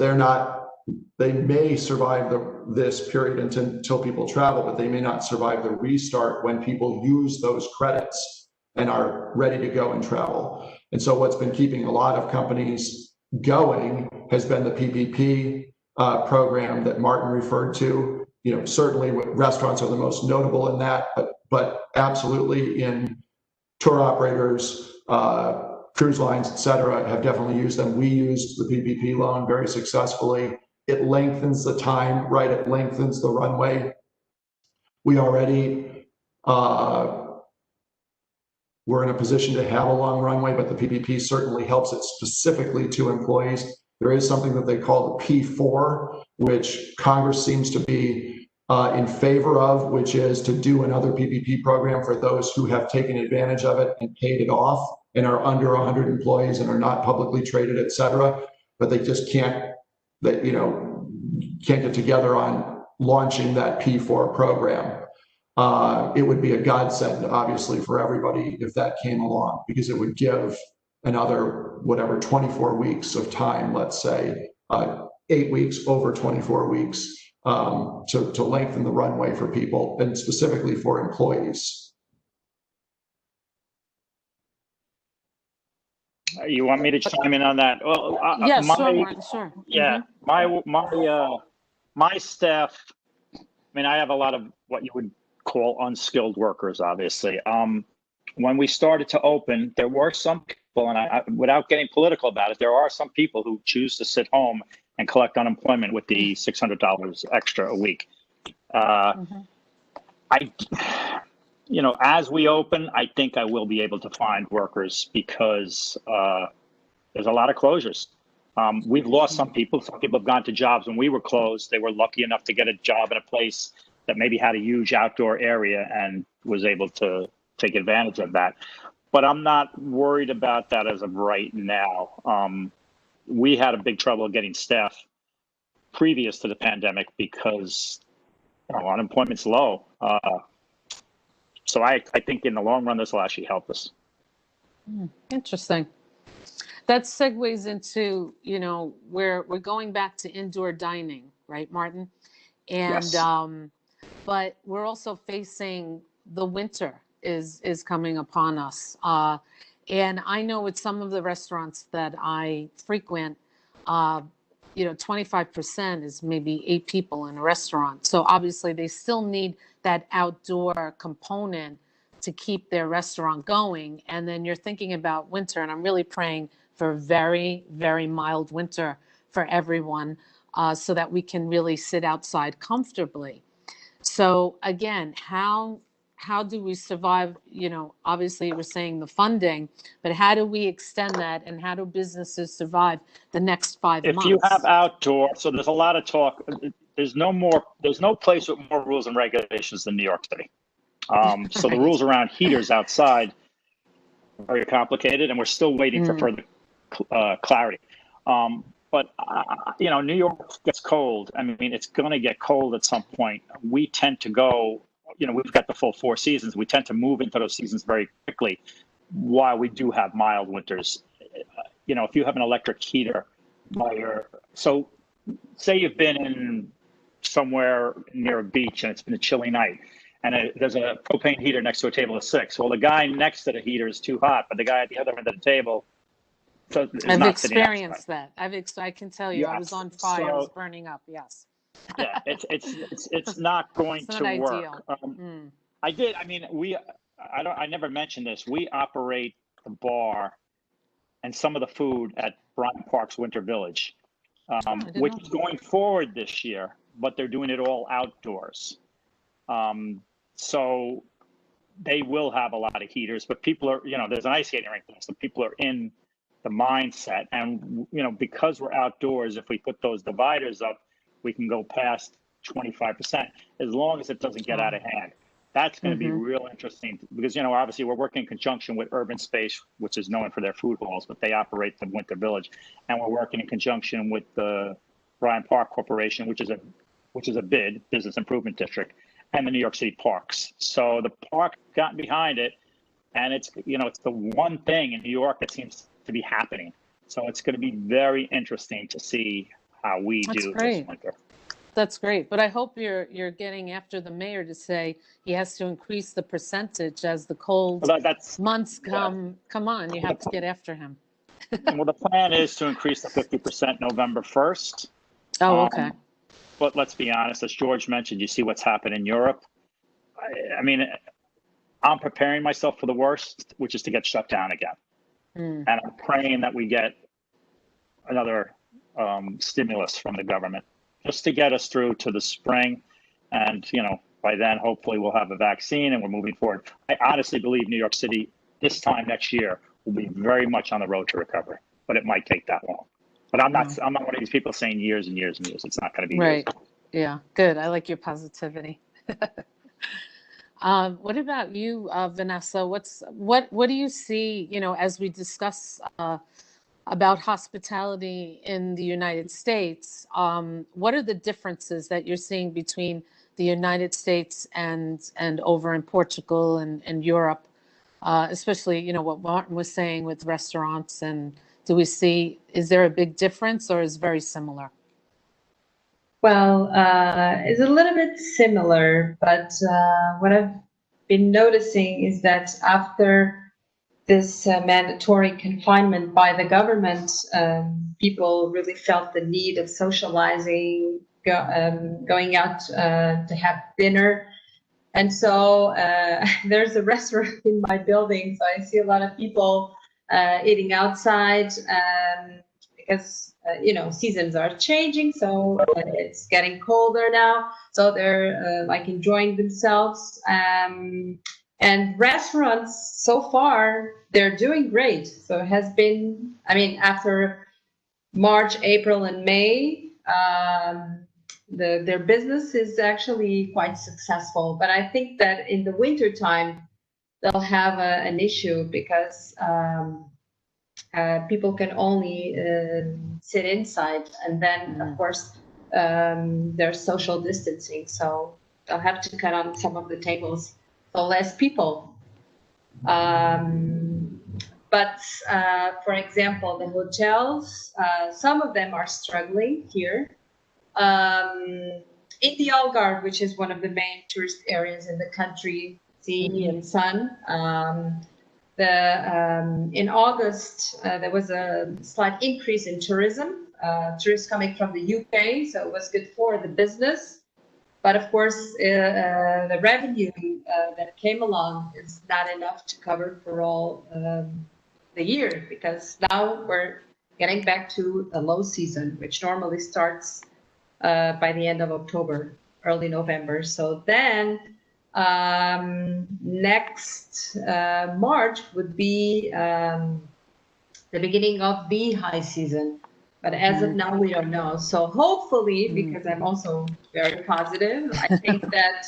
they may survive this period until people travel, but they may not survive the restart when people use those credits and are ready to go and travel. And so what's been keeping a lot of companies going has been the PPP program that Martin referred to. Certainly restaurants are the most notable in that, but absolutely in tour operators, cruise lines, et cetera, have definitely used them. We used the PPP loan very successfully. It lengthens the time, right? It lengthens the runway. We already, we're in a position to have a long runway, but the PPP certainly helps it specifically to employees. There is something that they call the P4, which Congress seems to be in favor of, which is to do another PPP program for those who have taken advantage of it and paid it off and are under 100 employees and are not publicly traded, et cetera. But they just can't get together on launching that P4 program. It would be a godsend, obviously, for everybody if that came along, because it would give another, 24 weeks of time, let's say, 8 weeks over 24 weeks to lengthen the runway for people and specifically for employees. You want me to chime in on that? Well, yes, sure, Martin, sure. Yeah, my staff. I mean, I have a lot of what you would call unskilled workers, obviously. When we started to open, there were some people, and I, without getting political about it, there are some people who choose to sit home and collect unemployment with the $600 extra a week. As we open, I think I will be able to find workers because there's a lot of closures. We've lost some people. Some people have gone to jobs when we were closed. They were lucky enough to get a job in a place that maybe had a huge outdoor area and was able to take advantage of that. But I'm not worried about that as of right now. We had a big trouble getting staff previous to the pandemic because unemployment's low. So I think in the long run, this will actually help us. Interesting. That segues into, we're going back to indoor dining, right, Martin? And, Yes. But we're also facing the winter is coming upon us. And I know with some of the restaurants that I frequent, 25% is maybe 8 people in a restaurant. So obviously they still need that outdoor component to keep their restaurant going. And then you're thinking about winter, and I'm really praying for a very, very mild winter for everyone so that we can really sit outside comfortably. So again, how do we survive? Obviously we're saying the funding, but how do we extend that, and how do businesses survive the next 5 months? If you have outdoor, so there's a lot of talk. There's no place with more rules and regulations than New York City. So the rules around heaters outside are very complicated, and we're still waiting for further clarity. But New York gets cold. I mean, it's going to get cold at some point. We tend to go, we've got the full 4 seasons. We tend to move into those seasons very quickly while we do have mild winters. If you have an electric heater so say you've been in somewhere near a beach and it's been a chilly night, and there's a propane heater next to a table of 6. Well, the guy next to the heater is too hot, but the guy at the other end of the table. So I've experienced that. I can tell you, yes. I was on fire. I was burning up. Yes. Yeah, it's not going it's not to work. Ideal. I never mentioned this. We operate the bar and some of the food at Bryant Park's Winter Village, which is going forward this year, but they're doing it all outdoors. So they will have a lot of heaters, but people are, there's an ice skating rink there, so people are in the mindset. And, because we're outdoors, if we put those dividers up, we can go past 25%, as long as it doesn't get out of hand. That's going to be real interesting because, obviously we're working in conjunction with Urban Space, which is known for their food halls, but they operate the Winter Village. And we're working in conjunction with the Bryant Park Corporation, which is a BID, Business Improvement District, and the New York City Parks. So the park got behind it, and it's the one thing in New York that seems to be happening. So it's going to be very interesting to see how we do this winter. That's great, but I hope you're getting after the mayor to say he has to increase the percentage as the cold months come. Yeah. Come on, you have to get after him. Well, the plan is to increase the 50% November 1st. Oh, okay. But let's be honest, as George mentioned, you see what's happened in Europe. I mean, I'm preparing myself for the worst, which is to get shut down again. And I'm praying that we get another stimulus from the government just to get us through to the spring. And, by then, hopefully we'll have a vaccine and we're moving forward. I honestly believe New York City this time next year will be very much on the road to recovery, but it might take that long. But I'm not one of these people saying years and years and years. It's not going to be right. Years. Yeah, good. I like your positivity. What about you, Vanessa? What do you see, as we discuss about hospitality in the United States? What are the differences that you're seeing between the United States and over in Portugal and Europe, especially, what Martin was saying with restaurants? And is there a big difference, or is it very similar? Well, it's a little bit similar, but what I've been noticing is that after this mandatory confinement by the government, people really felt the need of socializing, going out to have dinner. And so there's a restaurant in my building, so I see a lot of people eating outside because seasons are changing, so it's getting colder now, so they're like enjoying themselves. And restaurants, so far, they're doing great. So it has been, after March, April, and May, their business is actually quite successful. But I think that in the winter time, they'll have an issue because people can only sit inside, and then of course there's social distancing, so they'll have to cut on some of the tables, so less people. But for example, the hotels, some of them are struggling here. In the Algarve, which is one of the main tourist areas in the country, sea and sun, in August, there was a slight increase in tourism, tourists coming from the UK, so it was good for the business. But of course, the revenue that came along is not enough to cover for all the year, because now we're getting back to the low season, which normally starts by the end of October, early November. So then next March would be the beginning of the high season. But as of now, we don't know. So hopefully, because I'm also very positive, I think that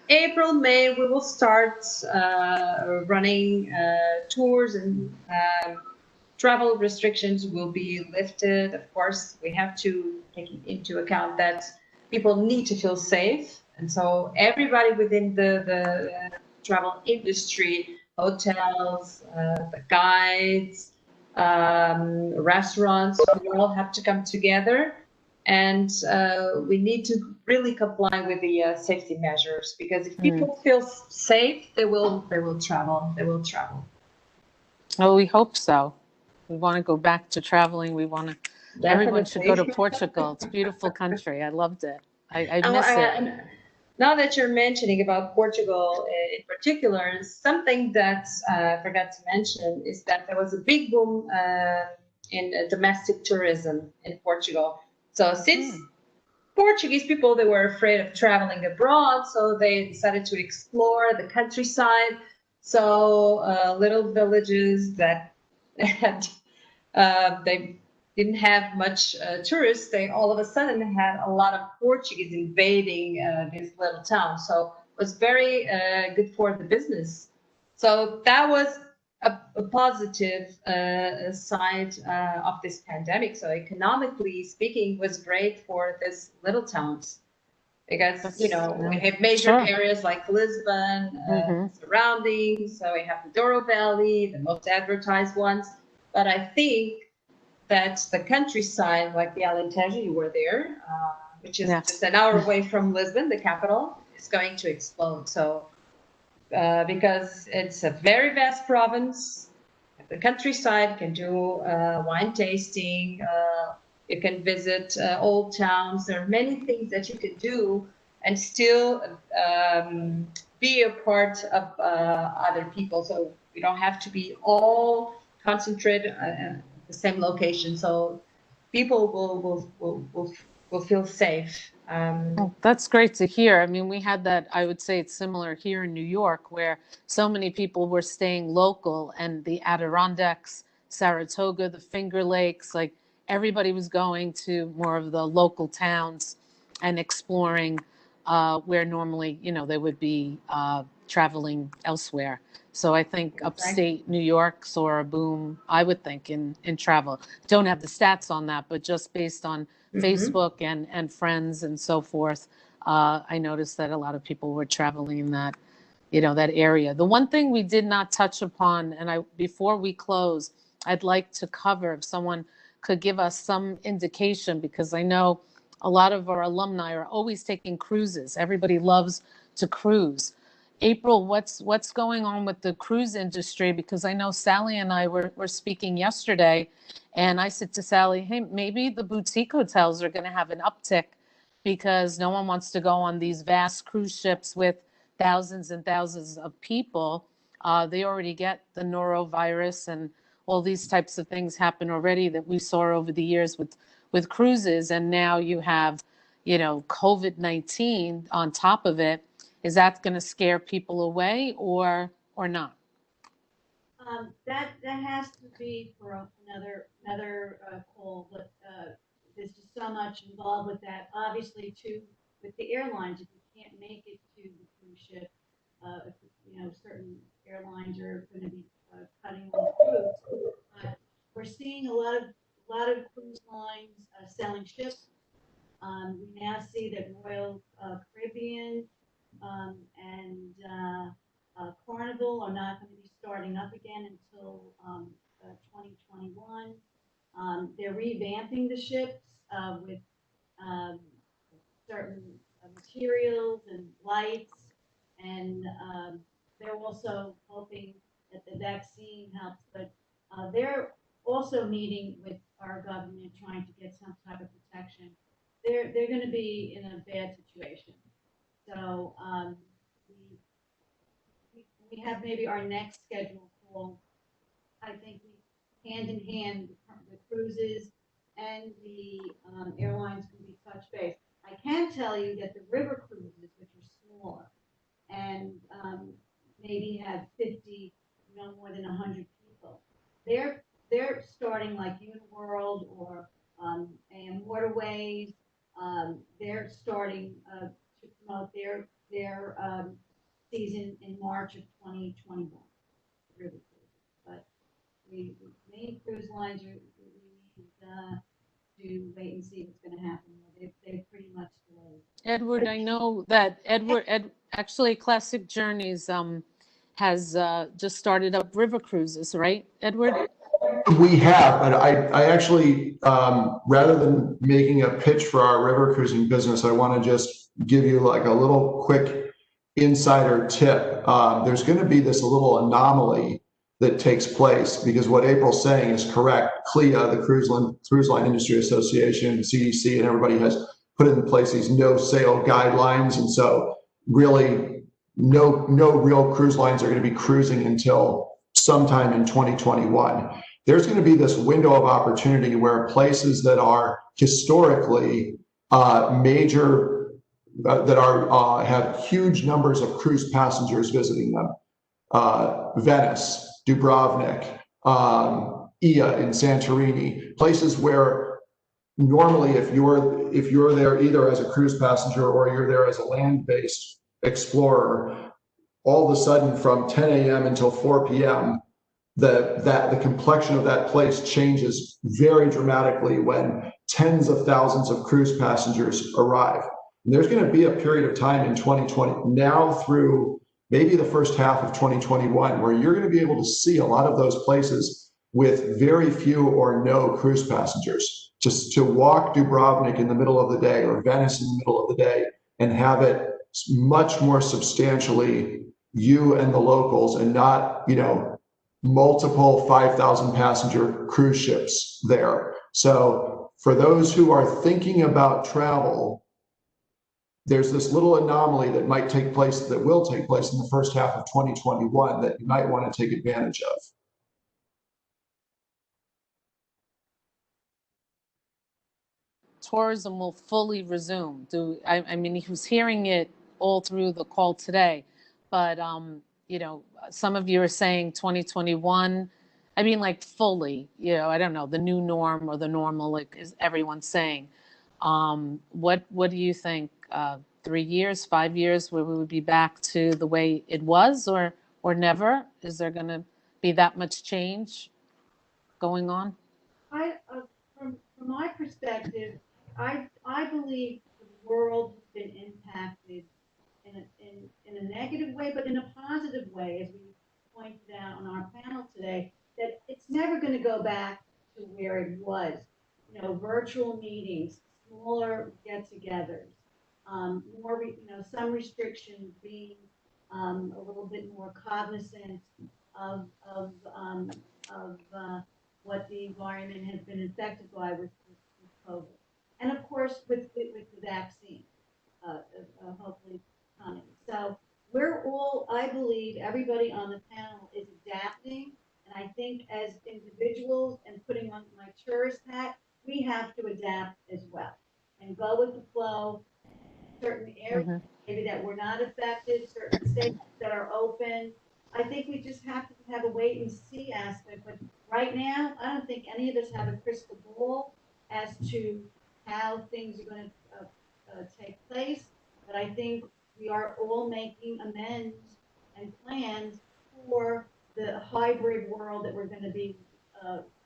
April, May, we will start running tours, and travel restrictions will be lifted. Of course, we have to take into account that people need to feel safe. And so everybody within the travel industry, hotels, the guides, restaurants, we all have to come together, and we need to really comply with the safety measures, because if people feel safe, they will travel. Oh, we hope so. We want to go back to traveling. We want to. Definitely. Everyone should go to Portugal. It's a beautiful country. I loved it. I miss it. Now that you're mentioning about Portugal in particular, something that I forgot to mention is that there was a big boom in domestic tourism in Portugal. So since Portuguese people, they were afraid of traveling abroad, so they decided to explore the countryside. So little villages that had, they didn't have much tourists, they all of a sudden had a lot of Portuguese invading this little town. So it was very good for the business. So that was a positive side of this pandemic. So economically speaking, was great for this little towns, because we have major areas like Lisbon, surroundings. So we have the Douro Valley, the most advertised ones. But I think that the countryside, like the Alentejo, you were there, which is just an hour away from Lisbon, the capital, is going to explode. So because it's a very vast province, the countryside can do wine tasting, you can visit old towns. There are many things that you can do and still be a part of other people. So we don't have to be all concentrated at the same location. So people will feel safe. That's great to hear. I mean, we had that, I would say it's similar here in New York, where so many people were staying local, and the Adirondacks, Saratoga, the Finger Lakes, like everybody was going to more of the local towns and exploring where normally, they would be traveling elsewhere. So I think upstate New York saw a boom, I would think, in travel. Don't have the stats on that, but just based on Facebook and friends and so forth, I noticed that a lot of people were traveling in that, that area. The one thing we did not touch upon, and before we close, I'd like to cover, if someone could give us some indication, because I know a lot of our alumni are always taking cruises. Everybody loves to cruise. April, what's going on with the cruise industry? Because I know Sally and I were speaking yesterday, and I said to Sally, hey, maybe the boutique hotels are going to have an uptick, because no one wants to go on these vast cruise ships with thousands and thousands of people. They already get the norovirus, and all these types of things happen already that we saw over the years with cruises. And now you have, COVID-19 on top of it. Is that going to scare people away or not? That has to be for another call, but there's just so much involved with that. Obviously, too, with the airlines, if you can't make it to the cruise ship, certain airlines are going to be cutting off routes. We're seeing a lot of cruise lines selling ships. We now see that Royal Caribbean and Carnival are not going to be starting up again until 2021. They're revamping the ships with certain materials and lights, and they're also hoping that the vaccine helps, but they're also meeting with our government trying to get some type of protection. They're going to be in a bad situation. So we have maybe our next scheduled call. I think we hand in hand, the cruises and the airlines can be touch base. I can tell you that the river cruises, which are smaller and maybe have 50, no more than 100 people, they're starting like Uniworld or AM Waterways. They're starting to promote their season in March of 2021. River cruises, but the main cruise lines we need to wait and see what's going to happen. They've pretty much delayed. Edward, I know that actually Classic Journeys has just started up river cruises, right, Edward? We have, but I actually, rather than making a pitch for our river cruising business, I want to just give you like a little quick insider tip. There's going to be this little anomaly that takes place, because what April's saying is correct. CLIA, the Cruise Line Industry Association, CDC, and everybody has put in place these no sail guidelines, and so really no real cruise lines are going to be cruising until sometime in 2021. There's going to be this window of opportunity where places that are historically major, that are have huge numbers of cruise passengers visiting them, Venice, Dubrovnik, Ia in Santorini, places where normally if you're there either as a cruise passenger or you're there as a land-based explorer, all of a sudden from 10 a.m. until 4 p.m., the complexion of that place changes very dramatically when tens of thousands of cruise passengers arrive. And there's going to be a period of time in 2020 now through maybe the first half of 2021 where you're going to be able to see a lot of those places with very few or no cruise passengers. Just to walk Dubrovnik in the middle of the day or Venice in the middle of the day and have it much more substantially you and the locals, and not, multiple 5,000 passenger cruise ships there. So for those who are thinking about travel, there's this little anomaly that might take place, that will take place in the first half of 2021 that you might want to take advantage of. Tourism will fully resume. I mean, he was hearing it all through the call today, but some of you are saying 2021. I mean, like fully. I don't know, the new norm or the normal, like is everyone's saying. What do you think? 3 years, 5 years, where we would be back to the way it was, or never? Is there going to be that much change going on? From my perspective, I believe the world has been impacted in a negative way, but in a positive way, as we pointed out on our panel today, that it's never going to go back to where it was. Virtual meetings, smaller get-togethers, more, some restrictions, being a little bit more cognizant of what the environment has been affected by with COVID, and of course with the vaccine, hopefully coming. So we're all, I believe, everybody on the panel is adapting. And I think as individuals and putting on my tourist hat, we have to adapt as well and go with the flow. Certain areas maybe that were not affected, certain states that are open. I think we just have to have a wait and see aspect. But right now, I don't think any of us have a crystal ball as to how things are going to take place. But I think we are all making amends and plans for the hybrid world that we're going to be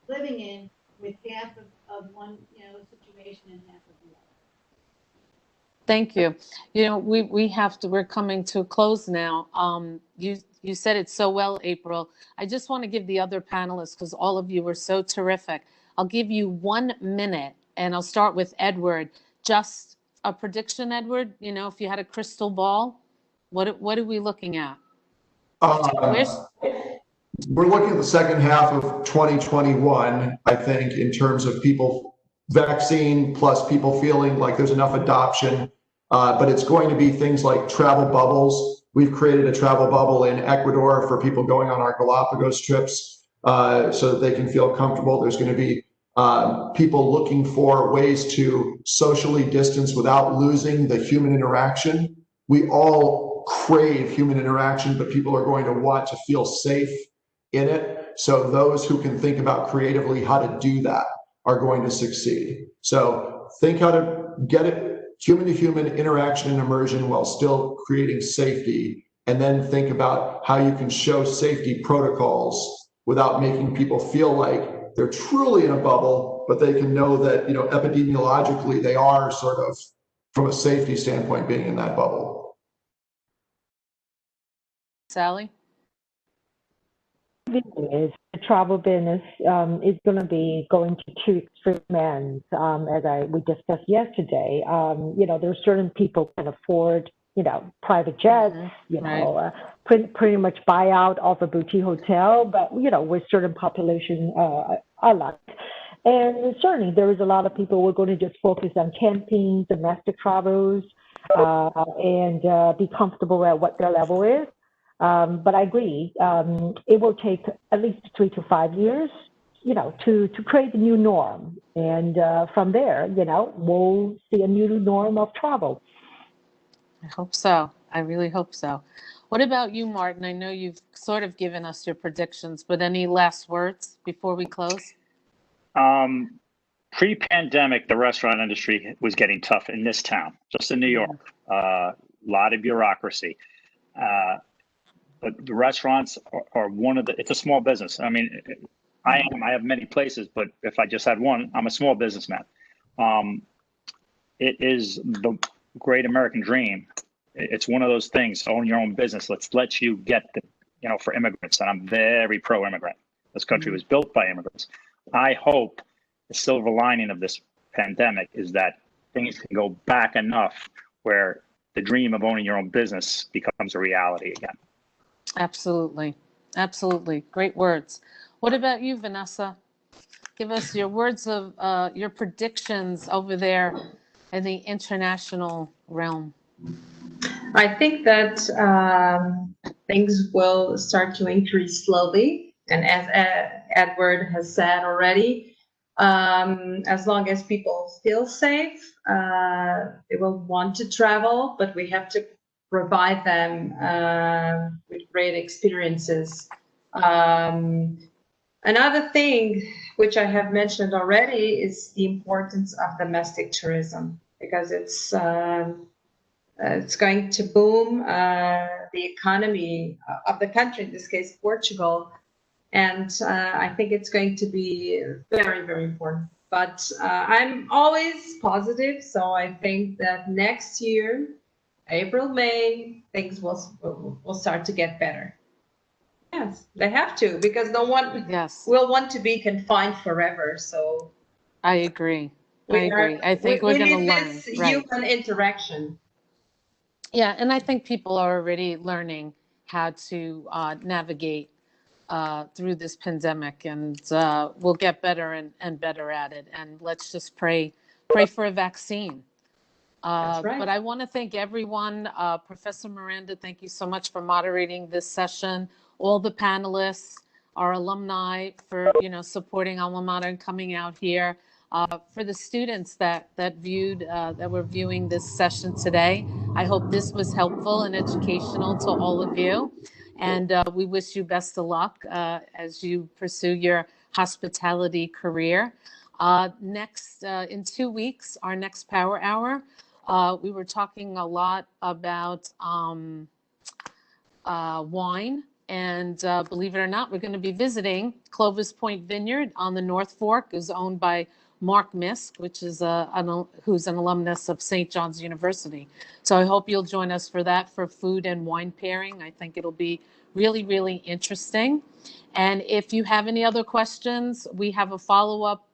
living in, with half of one, situation and half of the other. Thank you. We're coming to a close now. You said it so well, April. I just want to give the other panelists, because all of you were so terrific. I'll give you 1 minute, and I'll start with Edward. Just a prediction, Edward. If you had a crystal ball, what are we looking at? We're looking at the second half of 2021, I think, in terms of people vaccine plus people feeling like there's enough adoption. But it's going to be things like travel bubbles. We've created a travel bubble in Ecuador for people going on our Galapagos trips so that they can feel comfortable. There's going to be people looking for ways to socially distance without losing the human interaction. We all crave human interaction, but people are going to want to feel safe in it. So those who can think about creatively how to do that are going to succeed. So think how to get it human to human interaction and immersion while still creating safety, and then think about how you can show safety protocols without making people feel like they're truly in a bubble, but they can know that, epidemiologically they are sort of, from a safety standpoint, being in that bubble. Sally? The travel business is going to be going to two extreme ends, as we discussed yesterday. There's certain people can afford, private jets, Right. Pretty much buy out of a boutique hotel, but, with certain population are not. And certainly there is a lot of people who are going to just focus on camping, domestic travels, and be comfortable at what their level is. But I agree, it will take at least 3 to 5 years, to create the new norm. And from there, we'll see a new norm of travel. I hope so. I really hope so. What about you, Martin? I know you've sort of given us your predictions, but any last words before we close? Pre-pandemic, the restaurant industry was getting tough in this town, just in New York. A lot of bureaucracy. But the restaurants are it's a small business. I mean, I have many places, but if I just had one, I'm a small businessman. It is the great American dream. It's one of those things, own your own business. Let's let you get for immigrants. And I'm very pro-immigrant. This country was built by immigrants. I hope the silver lining of this pandemic is that things can go back enough where the dream of owning your own business becomes a reality again. Absolutely. Absolutely. Great words. What about you, Vanessa? Give us your words of your predictions over there in the international realm. I think that things will start to increase slowly. And as Edward has said already, as long as people feel safe, they will want to travel, but we have to provide them with great experiences. Another thing which I have mentioned already is the importance of domestic tourism, because it's going to boom the economy of the country, in this case Portugal, and I think it's going to be very, very important. But I'm always positive, so I think that next year, April, May, things will start to get better. Yes, they have to, because no one will want to be confined forever. So I agree. I think we're going to learn. This human interaction. Yeah, and I think people are already learning how to navigate through this pandemic, and we'll get better and better at it. And let's just pray for a vaccine. That's right. But I want to thank everyone. Professor Merenda, thank you so much for moderating this session. All the panelists, our alumni for supporting alma mater and coming out here. For the students that were viewing this session today, I hope this was helpful and educational to all of you. And we wish you best of luck as you pursue your hospitality career. Next, in 2 weeks, our next Power Hour. We were talking a lot about wine, and believe it or not, we're going to be visiting Clovis Point Vineyard on the North Fork, is owned by Mark Misk, which is who's an alumnus of St. John's University. So I hope you'll join us for that, for food and wine pairing. I think it'll be really, really interesting. And if you have any other questions, we have a follow-up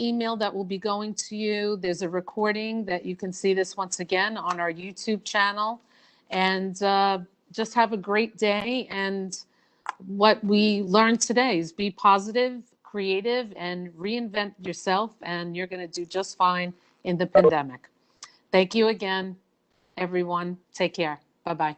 email that will be going to you. There's a recording that you can see this once again on our YouTube channel. And just have a great day. And what we learned today is be positive, creative, and reinvent yourself, and you're going to do just fine in the pandemic. Thank you again, everyone. Take care. Bye-bye.